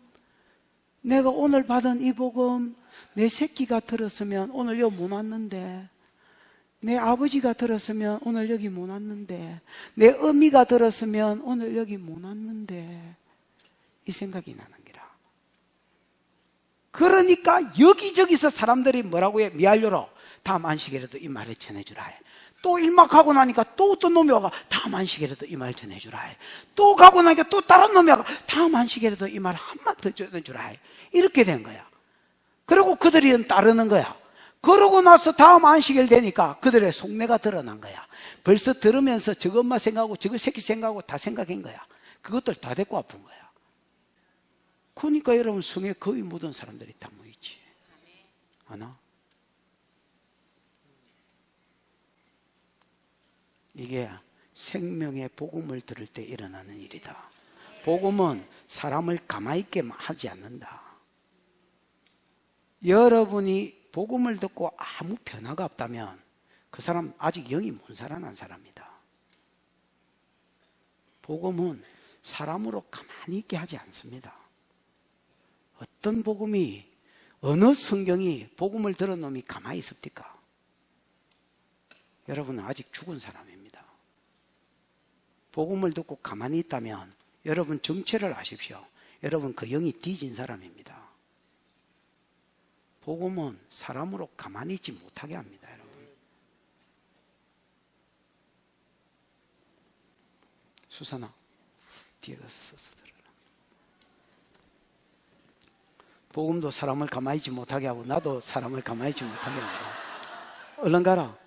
내가 오늘 받은 이 복음, 내 새끼가 들었으면 오늘 여기 못 왔는데, 내 아버지가 들었으면 오늘 여기 못 왔는데, 내 어미가 들었으면 오늘 여기 못 왔는데, 이 생각이 나는 거라. 그러니까 여기저기서 사람들이 뭐라고 해? 미알료로 다음 안식일에도 이 말을 전해주라 해. 또 일막하고 나니까 또 어떤 놈이 와가 다음 안식일에도 이 말 전해주라 해. 또 가고 나니까 또 다른 놈이 와가 다음 안식일에도 이 말 한마디 더 전해주라 해. 이렇게 된 거야. 그리고 그들이 따르는 거야. 그러고 나서 다음 안식일 되니까 그들의 속내가 드러난 거야. 벌써 들으면서 저것만 생각하고 저거 새끼 생각하고 다 생각한 거야. 그것들 다 데리고 아픈 거야. 그러니까 여러분 성에 거의 묻은 사람들이 다 모이지. 하나? 이게 생명의 복음을 들을 때 일어나는 일이다. 복음은 사람을 가만히 있게 하지 않는다. 여러분이 복음을 듣고 아무 변화가 없다면 그 사람 아직 영이 못 살아난 사람이다. 복음은 사람으로 가만히 있게 하지 않습니다. 어떤 복음이, 어느 성경이 복음을 들은 놈이 가만히 있습니까? 여러분은 아직 죽은 사람입니다. 복음을 듣고 가만히 있다면 여러분 정체를 아십시오. 여러분 그 영이 뒤진 사람입니다. 복음은 사람으로 가만히 있지 못하게 합니다, 여러분. 수산아, 뒤에 가서 써서 들어라. 복음도 사람을 가만히 있지 못하게 하고 나도 사람을 가만히 있지 못하게 한다. 얼른 가라.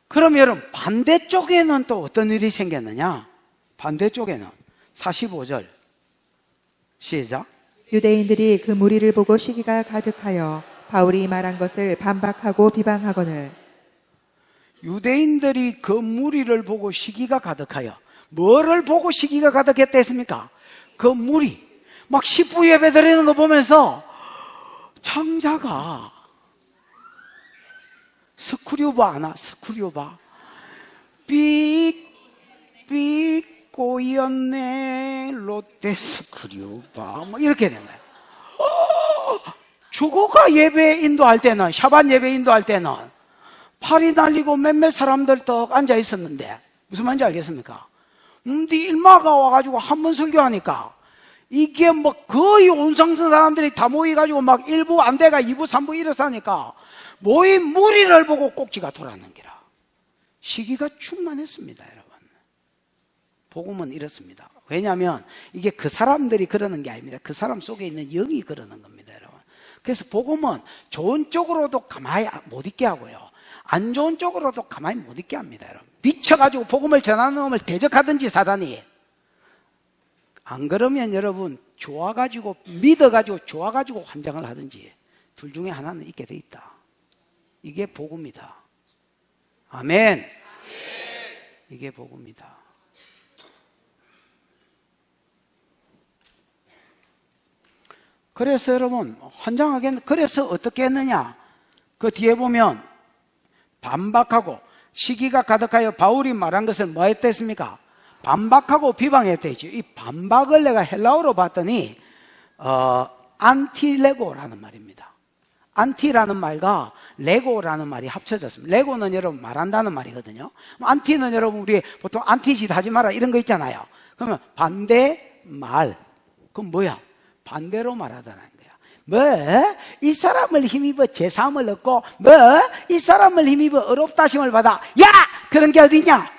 그럼 여러분 반대쪽에는 또 어떤 일이 생겼느냐? 반대쪽에는 45절 시작. 유대인들이 그 무리를 보고 시기가 가득하여 바울이 말한 것을 반박하고 비방하거늘. 유대인들이 그 무리를 보고 시기가 가득하여, 뭐를 보고 시기가 가득했다 했습니까? 그 무리, 막 십부 예배 드리는 거 보면서 창자가 스크류바 아나? 스크류바 삑삑 꼬였네 롯데 스크류바 뭐 이렇게 된 거예요. 저거가 예배 인도할 때는, 샤반 예배 인도할 때는 팔이 날리고 몇몇 사람들 떡 앉아 있었는데 무슨 말인지 알겠습니까? 근데 일마가 와가지고 한 번 설교하니까 이게 뭐 거의 온상선 사람들이 다 모여가지고 막 1부 안돼가 2부 3부 이래서 하니까 모인 무리를 보고 꼭지가 돌아는 기라. 시기가 충만했습니다, 여러분. 복음은 이렇습니다. 왜냐하면 이게 그 사람들이 그러는 게 아닙니다. 그 사람 속에 있는 영이 그러는 겁니다, 여러분. 그래서 복음은 좋은 쪽으로도 가만히 못 있게 하고요, 안 좋은 쪽으로도 가만히 못 있게 합니다, 여러분. 미쳐가지고 복음을 전하는 놈을 대적하든지 사단이, 안 그러면 여러분 좋아가지고 믿어가지고 좋아가지고 환장을 하든지 둘 중에 하나는 있게 돼 있다. 이게 복음이다. 아멘. 이게 복음이다. 그래서 여러분 환장하게, 그래서 어떻게 했느냐? 그 뒤에 보면 반박하고 시기가 가득하여 바울이 말한 것을 뭐 했댔습니까? 반박하고 비방했대죠. 이 반박을 내가 헬라어로 봤더니 안티레고라는 말입니다. 안티라는 말과 레고라는 말이 합쳐졌습니다. 레고는 여러분 말한다는 말이거든요. 안티는 여러분 우리 보통 안티짓 하지 마라 이런 거 있잖아요. 그러면 반대 말, 그건 뭐야? 반대로 말하다는 거야. 뭐 이 사람을 힘입어 제3을 얻고, 뭐 이 사람을 힘입어 어렵다심을 받아. 야! 그런 게 어디냐?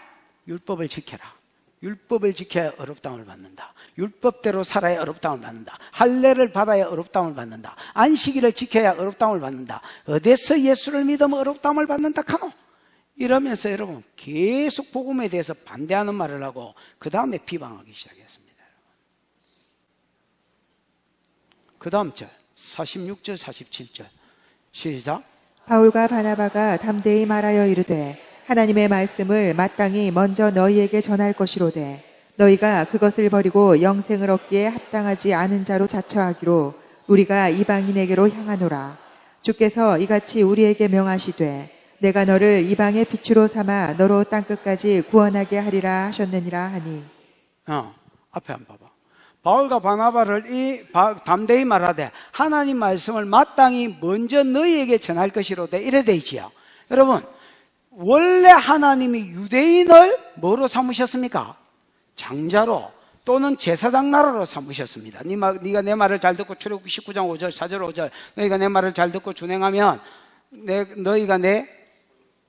율법을 지켜라. 율법을 지켜야 어렵다움을 받는다. 율법대로 살아야 어렵다움을 받는다. 할례를 받아야 어렵다움을 받는다. 안식일을 지켜야 어렵다움을 받는다. 어디서 예수를 믿으면 어렵다움을 받는다 카노? 이러면서 여러분 계속 복음에 대해서 반대하는 말을 하고 그 다음에 비방하기 시작했습니다. 그 다음 절 46절 47절 시작. 바울과 바나바가 담대히 말하여 이르되 하나님의 말씀을 마땅히 먼저 너희에게 전할 것이로되 너희가 그것을 버리고 영생을 얻기에 합당하지 않은 자로 자처하기로 우리가 이방인에게로 향하노라. 주께서 이같이 우리에게 명하시되 내가 너를 이방의 빛으로 삼아 너로 땅끝까지 구원하게 하리라 하셨느니라 하니. 앞에 한번 봐봐. 바울과 바나바를 담대히 말하되 하나님 말씀을 마땅히 먼저 너희에게 전할 것이로되 이래 돼 있지요. 여러분 원래 하나님이 유대인을 뭐로 삼으셨습니까? 장자로 또는 제사장 나라로 삼으셨습니다. 네가 내 말을 잘 듣고 출애굽기 19장 5절 4절 5절 너희가 내 말을 잘 듣고 준행하면 너희가 내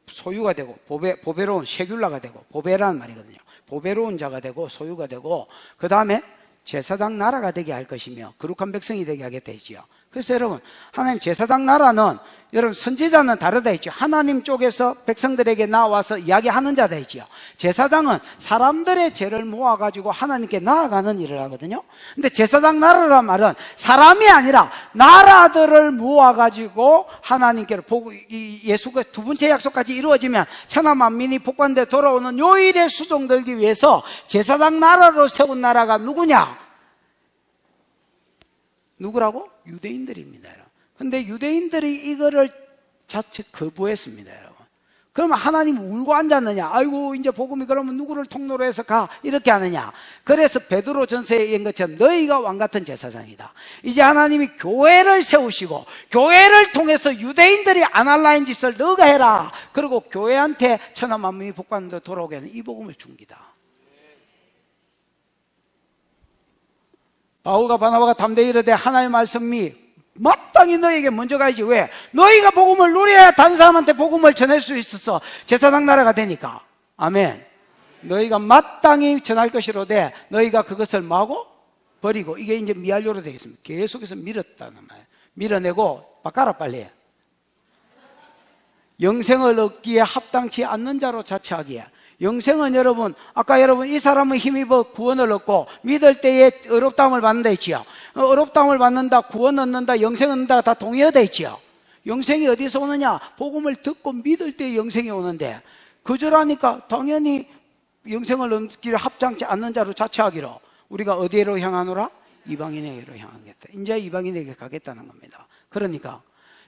소유가 되고 보배로운 세귤라가 되고 보배라는 말이거든요. 보배로운 자가 되고 소유가 되고 그 다음에 제사장 나라가 되게 할 것이며 거룩한 백성이 되게 하게 되지요. 그래서 여러분 하나님 제사장 나라는 여러분 선지자는 다르다 했죠. 하나님 쪽에서 백성들에게 나와서 이야기하는 자다 했지요. 제사장은 사람들의 죄를 모아가지고 하나님께 나아가는 일을 하거든요. 근데 제사장 나라란 말은 사람이 아니라 나라들을 모아가지고 하나님께로 보고 예수가 두 번째 약속까지 이루어지면 천하 만민이 복관돼 돌아오는 요일에 수종들기 위해서 제사장 나라로 세운 나라가 누구냐? 누구라고? 유대인들입니다. 근데 유대인들이 이거를 자체 거부했습니다. 여러분. 그러면 하나님 울고 앉았느냐? 아이고 이제 복음이 그러면 누구를 통로로 해서 가? 이렇게 하느냐? 그래서 베드로 전서에 얘기한 것처럼 너희가 왕같은 제사장이다. 이제 하나님이 교회를 세우시고 교회를 통해서 유대인들이 안 할 라인 짓을 너가 해라. 그리고 교회한테 천하 만민이 복받는데 돌아오게 하는 이 복음을 준 기다. 바울과 바나바가 담대히 이르되 하나님의 말씀이 마땅히 너에게 먼저 가야지. 왜? 너희가 복음을 누려야 다른 사람한테 복음을 전할 수 있었어. 제사장 나라가 되니까. 아멘. 너희가 마땅히 전할 것이로되 너희가 그것을 마고 버리고, 이게 이제 미알료로 되어 있습니다. 계속해서 밀었다는 말이에요. 밀어내고 바꿔라 빨리. 영생을 얻기에 합당치 않는 자로 자처하기에. 영생은 여러분, 아까 여러분 이 사람은 힘입어 구원을 얻고 믿을 때에 어렵다함을 받는다 했지요. 어렵다함을 받는다, 구원 얻는다, 영생 얻는다 다 동의어다 했지요. 영생이 어디서 오느냐? 복음을 듣고 믿을 때 영생이 오는데, 거절하니까 당연히 영생을 얻기를 합당치 않는 자로 자처하기로 우리가 어디로 향하노라? 이방인에게로 향하겠다. 이제 이방인에게 가겠다는 겁니다. 그러니까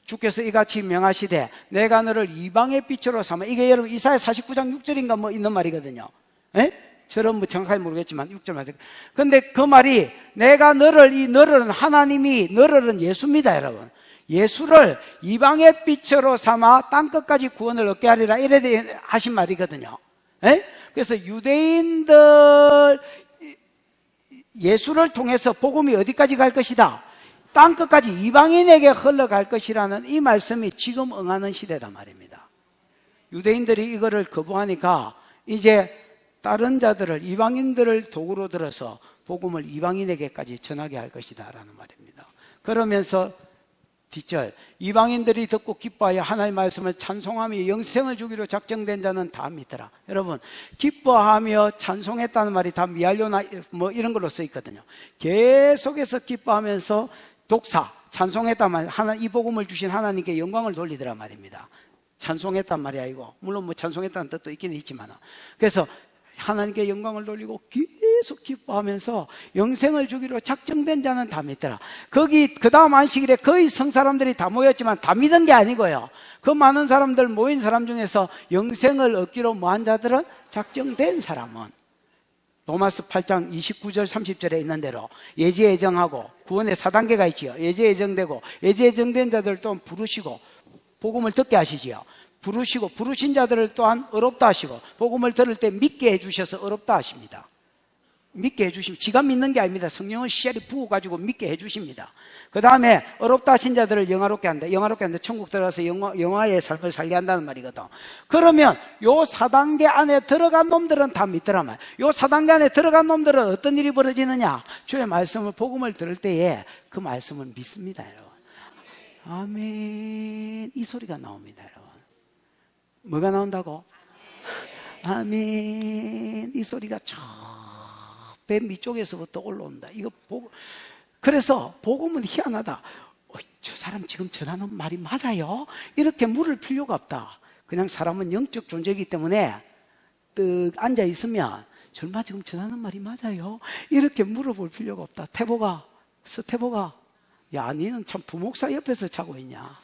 주께서 이같이 명하시되 내가 너를 이방의 빛으로 삼아. 이게 여러분 이사야 49장 6절인가 뭐 있는 말이거든요. 에? 저는 뭐 정확하게 모르겠지만 6절 말. 근데 그 말이 내가 너를, 이 너를은 하나님이, 너를은 예수입니다 여러분. 예수를 이방의 빛으로 삼아 땅끝까지 구원을 얻게 하리라, 이래 하신 말이거든요. 에? 그래서 유대인들 예수를 통해서 복음이 어디까지 갈 것이다? 땅끝까지 이방인에게 흘러갈 것이라는 이 말씀이 지금 응하는 시대다 말입니다. 유대인들이 이거를 거부하니까 이제 다른 자들을, 이방인들을 도구로 들어서 복음을 이방인에게까지 전하게 할 것이다 라는 말입니다. 그러면서 뒷절, 이방인들이 듣고 기뻐하여 하나님의 말씀을 찬송하며 영생을 주기로 작정된 자는 다 믿더라. 여러분, 기뻐하며 찬송했다는 말이 다 미알료나 뭐 이런 걸로 써 있거든요. 계속해서 기뻐하면서 독사, 찬송했단 말이에요. 이 복음을 주신 하나님께 영광을 돌리더라 말입니다. 찬송했단 말이 아니고, 물론 뭐 찬송했다는 뜻도 있긴 있지만, 그래서 하나님께 영광을 돌리고 계속 기뻐하면서 영생을 주기로 작정된 자는 다 믿더라. 거기 그 다음 안식일에 거의 성사람들이 다 모였지만 다 믿은 게 아니고요. 그 많은 사람들 모인 사람 중에서 영생을 얻기로 모한 자들은 작정된 사람은 로마서 8장 29절 30절에 있는 대로 예지에 예정하고, 구원의 4단계가 있지요. 예지에 예정되고 예지에 예정된 자들 또한 부르시고 복음을 듣게 하시지요. 부르시고 부르신 자들을 또한 어렵다 하시고, 복음을 들을 때 믿게 해주셔서 어렵다 하십니다. 믿게 해주십니다. 지가 믿는 게 아닙니다. 성령을 씨알이 부어가지고 믿게 해주십니다. 그 다음에 어렵다 하신 자들을 영화롭게 한다. 영화롭게 한다. 천국 들어가서 영화의 삶을 살게 한다는 말이거든. 그러면 요 4단계 안에 들어간 놈들은 다 믿더라 말. 요 4단계 안에 들어간 놈들은 어떤 일이 벌어지느냐? 주의 말씀을, 복음을 들을 때에 그 말씀을 믿습니다 여러분. 아멘, 이 소리가 나옵니다 여러분. 뭐가 나온다고? 아멘, 이 소리가 배 밑쪽에서부터 올라온다. 이거 보고, 그래서 복음은 희한하다. 저 사람 지금 전하는 말이 맞아요? 이렇게 물을 필요가 없다. 그냥 사람은 영적 존재이기 때문에 떡 앉아 있으면 설마 지금 전하는 말이 맞아요? 이렇게 물어볼 필요가 없다. 태보가 야, 니는 참 부목사 옆에서 자고 있냐?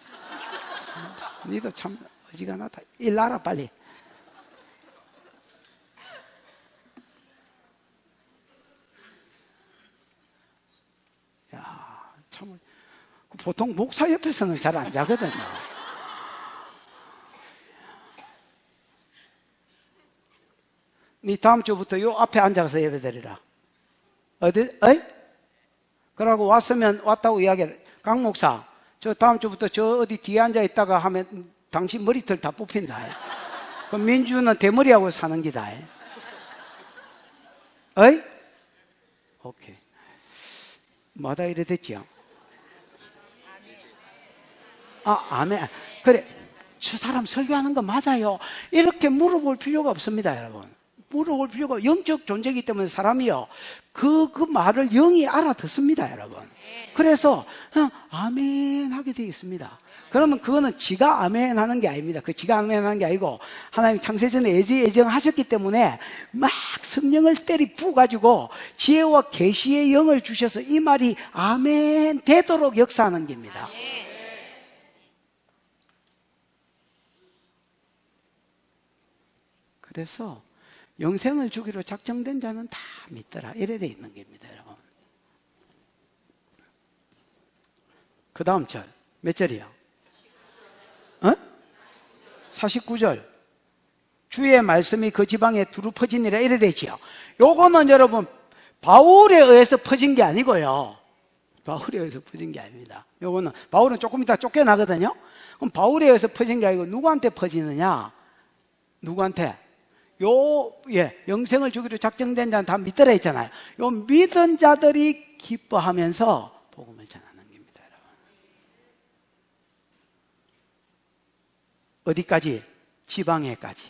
니도 참 어지간하다. 일나라 빨리. 야, 참 보통 목사 옆에서는 잘 안 자거든요. 니 다음 주부터 요 앞에 앉아서 예배드리라. 어디? 그러고 왔으면 왔다고 이야기해. 강 목사, 저 다음 주부터 저 어디 뒤에 앉아 있다가 하면 당신 머리털 다 뽑힌다. 그럼 민주는 대머리하고 사는 기다. 어이? 오케이. 마다 이래 됐지요? 아멘. 그래. 저 사람 설교하는 거 맞아요. 이렇게 물어볼 필요가 없습니다, 여러분. 물어볼 필요가, 영적 존재이기 때문에 사람이요. 그 말을 영이 알아듣습니다, 여러분. 그래서, 그냥 아멘 하게 되어 있습니다. 그러면 그거는 지가 아멘 하는 게 아닙니다. 그 지가 아멘 하는 게 아니고, 하나님 창세전에 예정하셨기 때문에 막 성령을 때리 부어가지고 지혜와 계시의 영을 주셔서 이 말이 아멘 되도록 역사하는 겁니다. 그래서 영생을 주기로 작정된 자는 다 믿더라. 이래 돼 있는 겁니다, 여러분. 그 다음 절. 몇 절이야? 49절. 주의 말씀이 그 지방에 두루 퍼지니라 이래 되지요. 요거는 여러분 바울에 의해서 퍼진 게 아니고요. 바울에 의해서 퍼진 게 아닙니다. 요거는 바울은 조금 이따 쫓겨나거든요. 그럼 바울에 의해서 퍼진 게 아니고 누구한테 퍼지느냐? 누구한테? 영생을 주기로 작정된 자는 다 믿더라 했잖아요. 요 믿은 자들이 기뻐하면서 복음을 전하는 겁니다, 여러분. 어디까지? 지방에까지.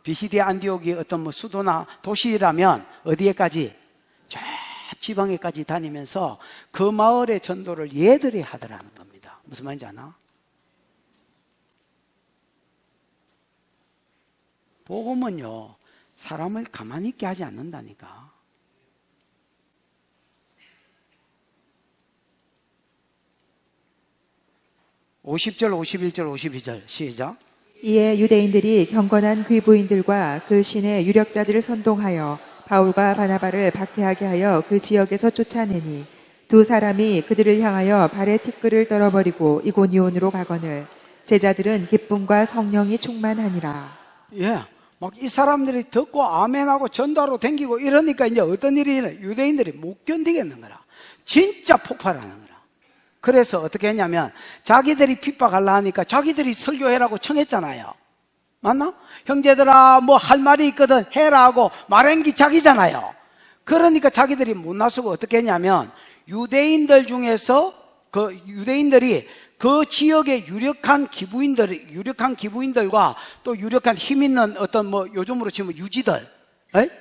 비시디 안디옥이 어떤 뭐 수도나 도시라면 어디에까지? 저 지방에까지 다니면서 그 마을의 전도를 얘들이 하더라는 겁니다. 무슨 말인지 아나? 복음은요, 사람을 가만히 있게 하지 않는다니까. (50절) (51절) (52절) 시작. 이에 유대인들이 경건한 귀부인들과 그 신의 유력자들을 선동하여 바울과 바나바를 박해하게 하여 그 지역에서 쫓아내니 두 사람이 그들을 향하여 발에 티끌을 떨어버리고 이고니온으로 가거늘 제자들은 기쁨과 성령이 충만하니라. 예. 막 이 사람들이 듣고 아멘하고 전도하러 댕기고 이러니까 이제 어떤 일이 일어나? 유대인들이 못 견디겠는 거라. 진짜 폭발하는 거라. 그래서 어떻게 했냐면 자기들이 핍박하려 하니까 자기들이 설교해라고 청했잖아요. 맞나? 형제들아 뭐 할 말이 있거든 해라 하고 말한 게 자기잖아요. 그러니까 자기들이 못 나서고 어떻게 했냐면 유대인들 중에서 유대인들이 그 지역의 유력한 기부인들과 또 유력한 힘 있는 어떤 뭐 요즘으로 치면 유지들,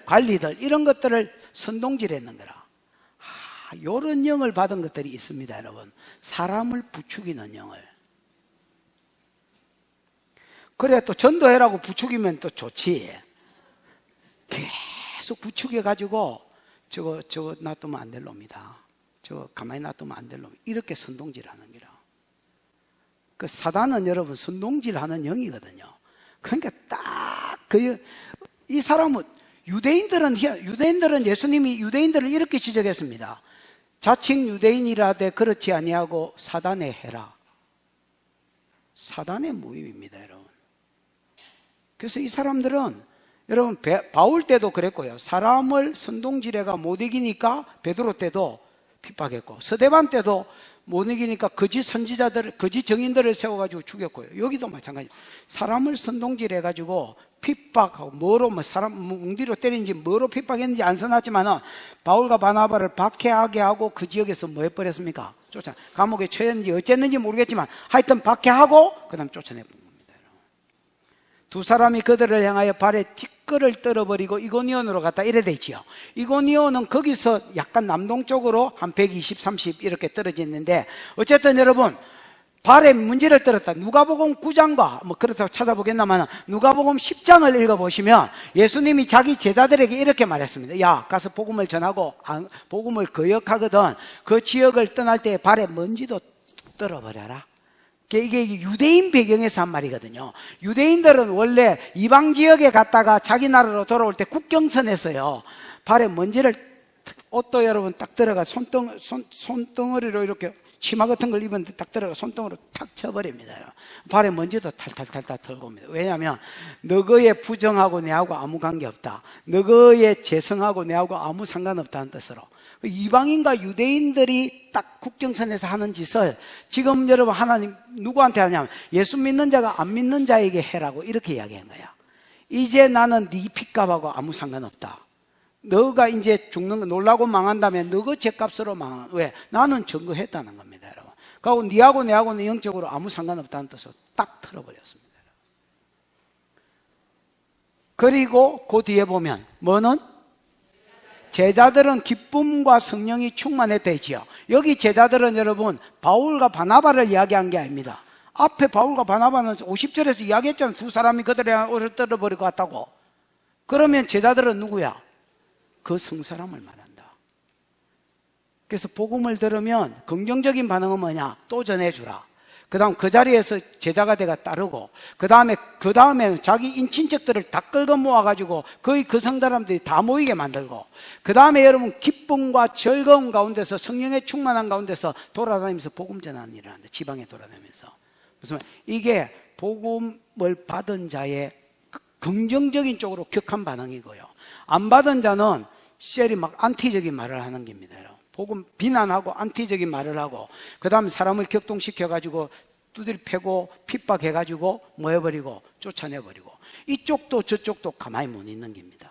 관리들 이런 것들을 선동질했는 거라. 이런 영을 받은 것들이 있습니다, 여러분. 사람을 부추기는 영을. 그래 또 전도해라고 부추기면 또 좋지. 계속 부추겨가지고 저거 놔두면 안 될 놈이다. 저거 가만히 놔두면 안 될 놈. 이렇게 선동질하는 거라. 그 사단은 여러분 선동질하는 영이거든요. 그러니까 딱 이 사람은 유대인들은 예수님이 유대인들을 이렇게 지적했습니다. 자칭 유대인이라되 그렇지 아니하고 사단의 해라. 사단의 무임입니다, 여러분. 그래서 이 사람들은 여러분 바울 때도 그랬고요. 사람을 선동질해가 못 이기니까 베드로 때도 핍박했고 서대반 때도 못 이기니까 거짓 선지자들, 거짓 정인들을 세워가지고 죽였고요. 여기도 마찬가지. 사람을 선동질해가지고 핍박하고 뭐로 사람 뭉디로 때리는지 뭐로 핍박했는지 안 써놨지만은 바울과 바나바를 박해하게 하고 그 지역에서 뭐 해버렸습니까? 감옥에 처했는지 어쨌는지 모르겠지만 하여튼 박해하고 그다음 쫓아내본 겁니다. 두 사람이 그들을 향하여 발에 티끌을 떨어버리고 이고니온으로 갔다 이래 돼 있지요. 이고니온은 거기서 약간 남동쪽으로 한 120, 30 이렇게 떨어져 있는데 어쨌든 여러분 발에 문제를 떨었다. 누가복음 9장과 뭐 그렇다고 찾아보겠나만 누가복음 10장을 읽어보시면 예수님이 자기 제자들에게 이렇게 말했습니다. 야 가서 복음을 전하고 복음을 거역하거든 그 지역을 떠날 때 발에 먼지도 떨어버려라. 이게 유대인 배경에서 한 말이거든요. 유대인들은 원래 이방 지역에 갔다가 자기 나라로 돌아올 때 국경선에서요 발에 먼지를 옷도 여러분 딱 들어가 손덩어리로 이렇게 치마 같은 걸 입었는데 딱 들어가 손등으로 탁 쳐버립니다. 발에 먼지도 탈탈탈탈 털고 옵니다. 왜냐하면 너거의 부정하고 내하고 아무 관계없다. 너거의 재성하고 내하고 아무 상관없다는 뜻으로. 이방인과 유대인들이 딱 국경선에서 하는 짓을 지금 여러분 하나님 누구한테 하냐면 예수 믿는 자가 안 믿는 자에게 해라고 이렇게 이야기한 거야. 이제 나는 네 핏값하고 아무 상관없다. 너가 이제 죽는 거 놀라고 망한다면 너가 죄값으로 망한. 왜? 나는 증거했다는 겁니다, 여러분. 그리고 니하고 내하고는 영적으로 아무 상관없다는 뜻으로 딱 틀어버렸습니다. 그리고 그 뒤에 보면 뭐는? 제자들은 기쁨과 성령이 충만했대지요. 여기 제자들은 여러분 바울과 바나바를 이야기한 게 아닙니다. 앞에 바울과 바나바는 50절에서 이야기했잖아요. 두 사람이 그들의 오를 떨어버릴 것 같다고. 그러면 제자들은 누구야? 그 성사람을 말한다. 그래서 복음을 들으면 긍정적인 반응은 뭐냐? 또 전해주라. 그 다음 그 자리에서 제자가 돼가 따르고, 그 다음에는 자기 인친척들을 다 끌고 모아가지고 거의 그 성사람들이 다 모이게 만들고, 그 다음에 여러분 기쁨과 즐거움 가운데서 성령의 충만한 가운데서 돌아다니면서 복음 전하는 일을 하는데, 지방에 돌아다니면서. 무슨 이게 복음을 받은 자의 긍정적인 쪽으로 격한 반응이고요. 안 받은 자는 셀이 막 안티적인 말을 하는 겁니다. 복음 비난하고 안티적인 말을 하고, 그 다음에 사람을 격동시켜가지고 두드려 패고 핍박해가지고 뭐 해버리고 쫓아내버리고, 이쪽도 저쪽도 가만히 못 있는 겁니다.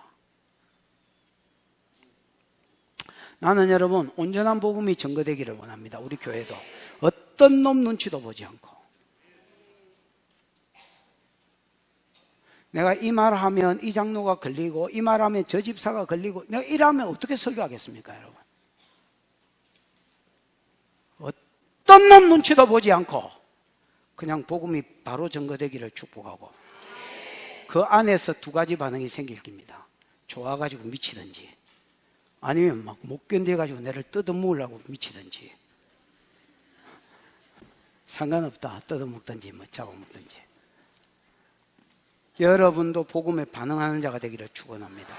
나는 여러분 온전한 복음이 전거되기를 원합니다. 우리 교회도 어떤 놈 눈치도 보지 않고, 내가 이 말하면 이 장로가 걸리고 이 말하면 저 집사가 걸리고, 내가 이러면 어떻게 설교하겠습니까, 여러분? 어떤 놈 눈치도 보지 않고 그냥 복음이 바로 전거되기를 축복하고, 그 안에서 두 가지 반응이 생길 겁니다. 좋아가지고 미치든지, 아니면 막 못 견뎌가지고 내를 뜯어먹으려고 미치든지. 상관없다. 뜯어먹든지 뭐 잡아먹든지. 여러분도 복음에 반응하는 자가 되기를 축원합니다.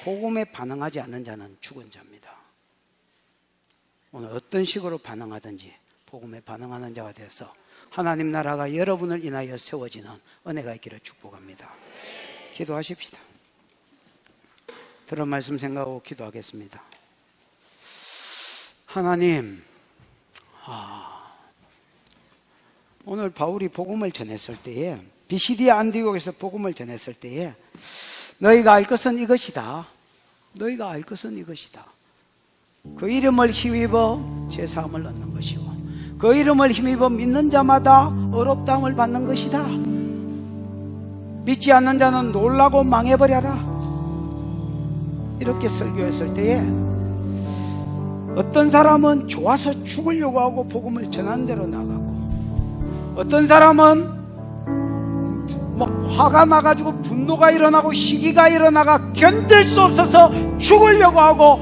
복음에 반응하지 않는 자는 죽은 자입니다. 오늘 어떤 식으로 반응하든지 복음에 반응하는 자가 되어서 하나님 나라가 여러분을 인하여 세워지는 은혜가 있기를 축복합니다. 기도하십시다. 들은 말씀 생각하고 기도하겠습니다. 하나님, 오늘 바울이 복음을 전했을 때에, 비시디아 안디옥에서 복음을 전했을 때에 너희가 알 것은 이것이다. 너희가 알 것은 이것이다. 그 이름을 힘입어 제사함을 얻는 것이고, 그 이름을 힘입어 믿는 자마다 의롭다함을 받는 것이다. 믿지 않는 자는 놀라고 망해버려라. 이렇게 설교했을 때에 어떤 사람은 좋아서 죽으려고 하고 복음을 전하는 대로 나가고, 어떤 사람은 막 화가 나가지고 분노가 일어나고 시기가 일어나가 견딜 수 없어서 죽으려고 하고,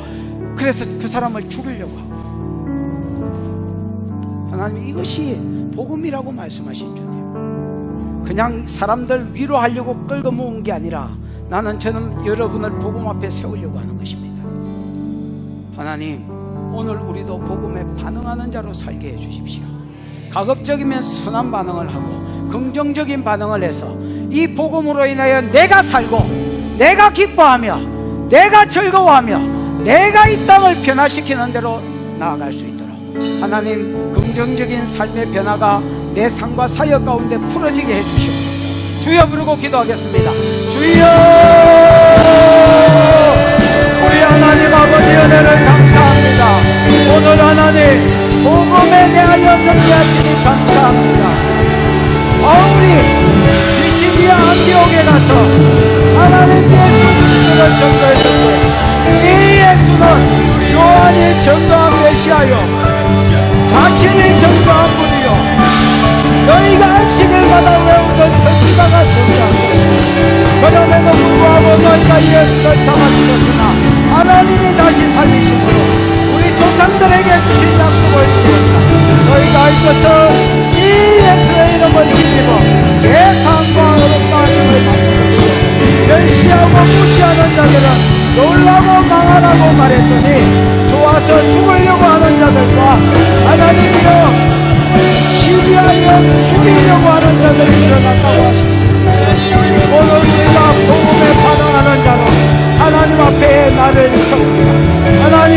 그래서 그 사람을 죽이려고 하고. 하나님, 이것이 복음이라고 말씀하신 주님. 그냥 사람들 위로하려고 끌고 모은 게 아니라 저는 여러분을 복음 앞에 세우려고 하는 것입니다. 하나님, 오늘 우리도 복음에 반응하는 자로 살게 해주십시오. 가급적이면 선한 반응을 하고 긍정적인 반응을 해서 이 복음으로 인하여 내가 살고 내가 기뻐하며 내가 즐거워하며 내가 이 땅을 변화시키는 대로 나아갈 수 있도록 하나님, 긍정적인 삶의 변화가 내 삶과 사역 가운데 풀어지게 해주시옵소서. 주여 부르고 기도하겠습니다. 주여! 우리 하나님 아버지 은혜를 감사합니다. 오늘 하나님 복음에 대하여 전개하시니 감사합니다. 바울이 비시디아 안디옥에 가서 하나님 예수님을 전도했을 때, 이 예수는 요한이 전도한 메시아요, 자신이 전도한 분이요, 너희가 안식을 받아 외우던 선지자가 전도한, 그럼에도 불구하고 너희가 예수를 잡아주셨으나 하나님이 다시 살리심으로 우리 조상들에게 주신 약속을 이루었다. 너희가 알 것은 이 예수의 이름을 힘입어 제사함과 의롭다 하심을 받는 것이요, 멸시하고 무시하는 자들은 놀라고 망하라고 말했더니, 좋아서 죽으려고 하는 자들과 하나님이여 시비하여 죽이려고 하는 자들이 일어났다고 하십니다. 오늘 우리가 복음에 반응하는 자로 하나님 앞에 나를 세웁니다. 하나님,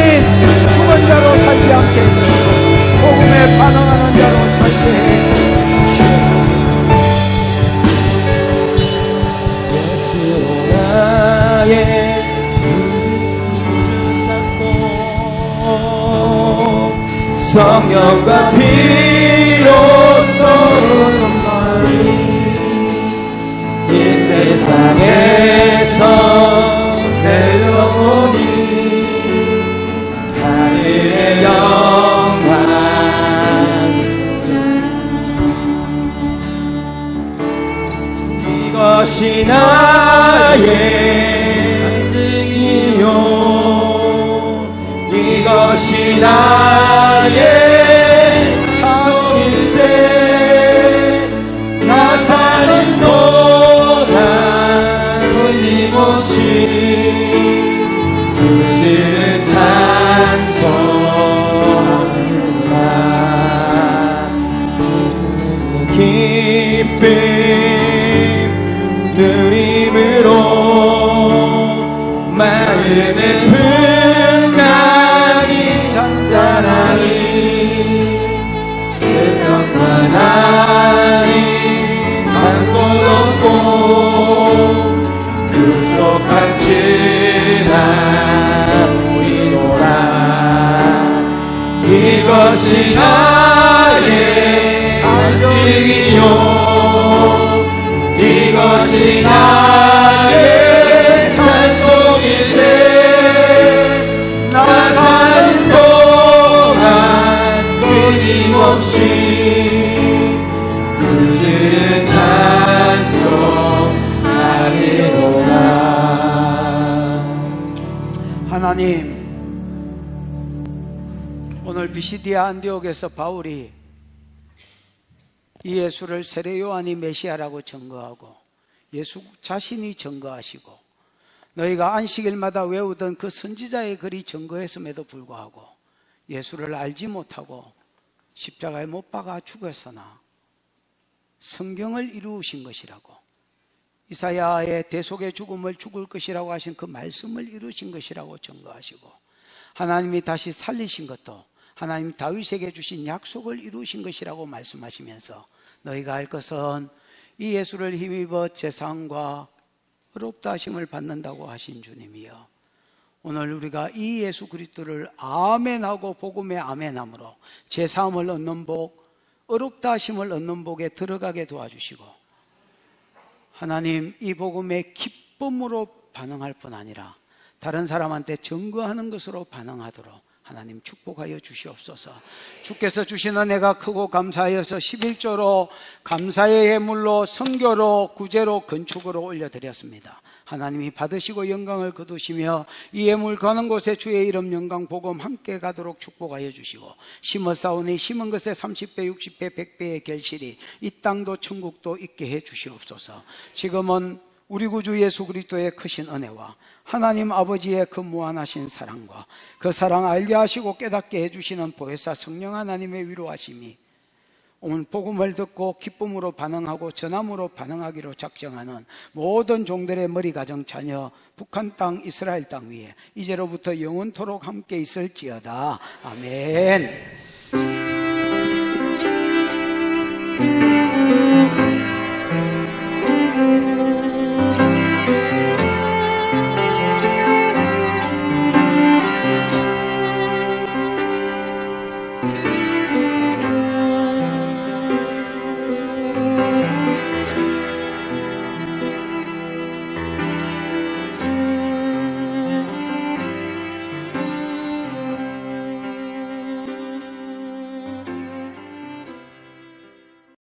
성령과 피로써 이 세상에서 내려오니 하늘의 영광 이것이 나의 인생이요 이것이 나의 찬송일세 나 사는 동안 끊임없이 그 주를 찬송하노라 기쁨 누림으로 마음의 풍랑이 잔잔하니 세상과 나니 한 곳 없고 구속한 지나 보이노라 이것이 나의 안식이요 이것이 나의 찬송일세 나 사는 동안 끊임없이 그 주를 찬송하리로다. 하나님, 오늘 비시디아 안디옥에서 바울이 이 예수를 세례 요한이 메시아라고 증거하고 예수 자신이 증거하시고 너희가 안식일마다 외우던 그 선지자의 글이 증거했음에도 불구하고 예수를 알지 못하고 십자가에 못 박아 죽었으나 성경을 이루신 것이라고 이사야의 대속의 죽음을 죽을 것이라고 하신 그 말씀을 이루신 것이라고 증거하시고 하나님이 다시 살리신 것도 하나님 다윗에게 주신 약속을 이루신 것이라고 말씀하시면서 너희가 알 것은 이 예수를 힘입어 제사함과 의롭다 하심을 받는다고 하신 주님이여 오늘 우리가 이 예수 그리스도를 아멘하고 복음에 아멘함으로 제사함을 얻는 복 의롭다 하심을 얻는 복에 들어가게 도와주시고 하나님 이 복음에 기쁨으로 반응할 뿐 아니라 다른 사람한테 증거하는 것으로 반응하도록 하나님 축복하여 주시옵소서. 주께서 주신 은혜가 크고 감사하여서 11조로 감사의 예물로 선교로 구제로 건축으로 올려드렸습니다. 하나님이 받으시고 영광을 거두시며 이 예물 가는 곳에 주의 이름 영광 복음 함께 가도록 축복하여 주시고 심어 싸우니 심은 것에 30배 60배 100배의 결실이 이 땅도 천국도 있게 해 주시옵소서. 지금은 우리 구주 예수 그리스도의 크신 은혜와 하나님 아버지의 그 무한하신 사랑과 그 사랑 알게 하시고 깨닫게 해주시는 보혜사 성령 하나님의 위로하심이 오늘 복음을 듣고 기쁨으로 반응하고 전함으로 반응하기로 작정하는 모든 종들의 머리 가정 자녀 북한 땅 이스라엘 땅 위에 이제로부터 영원토록 함께 있을지어다. 아멘.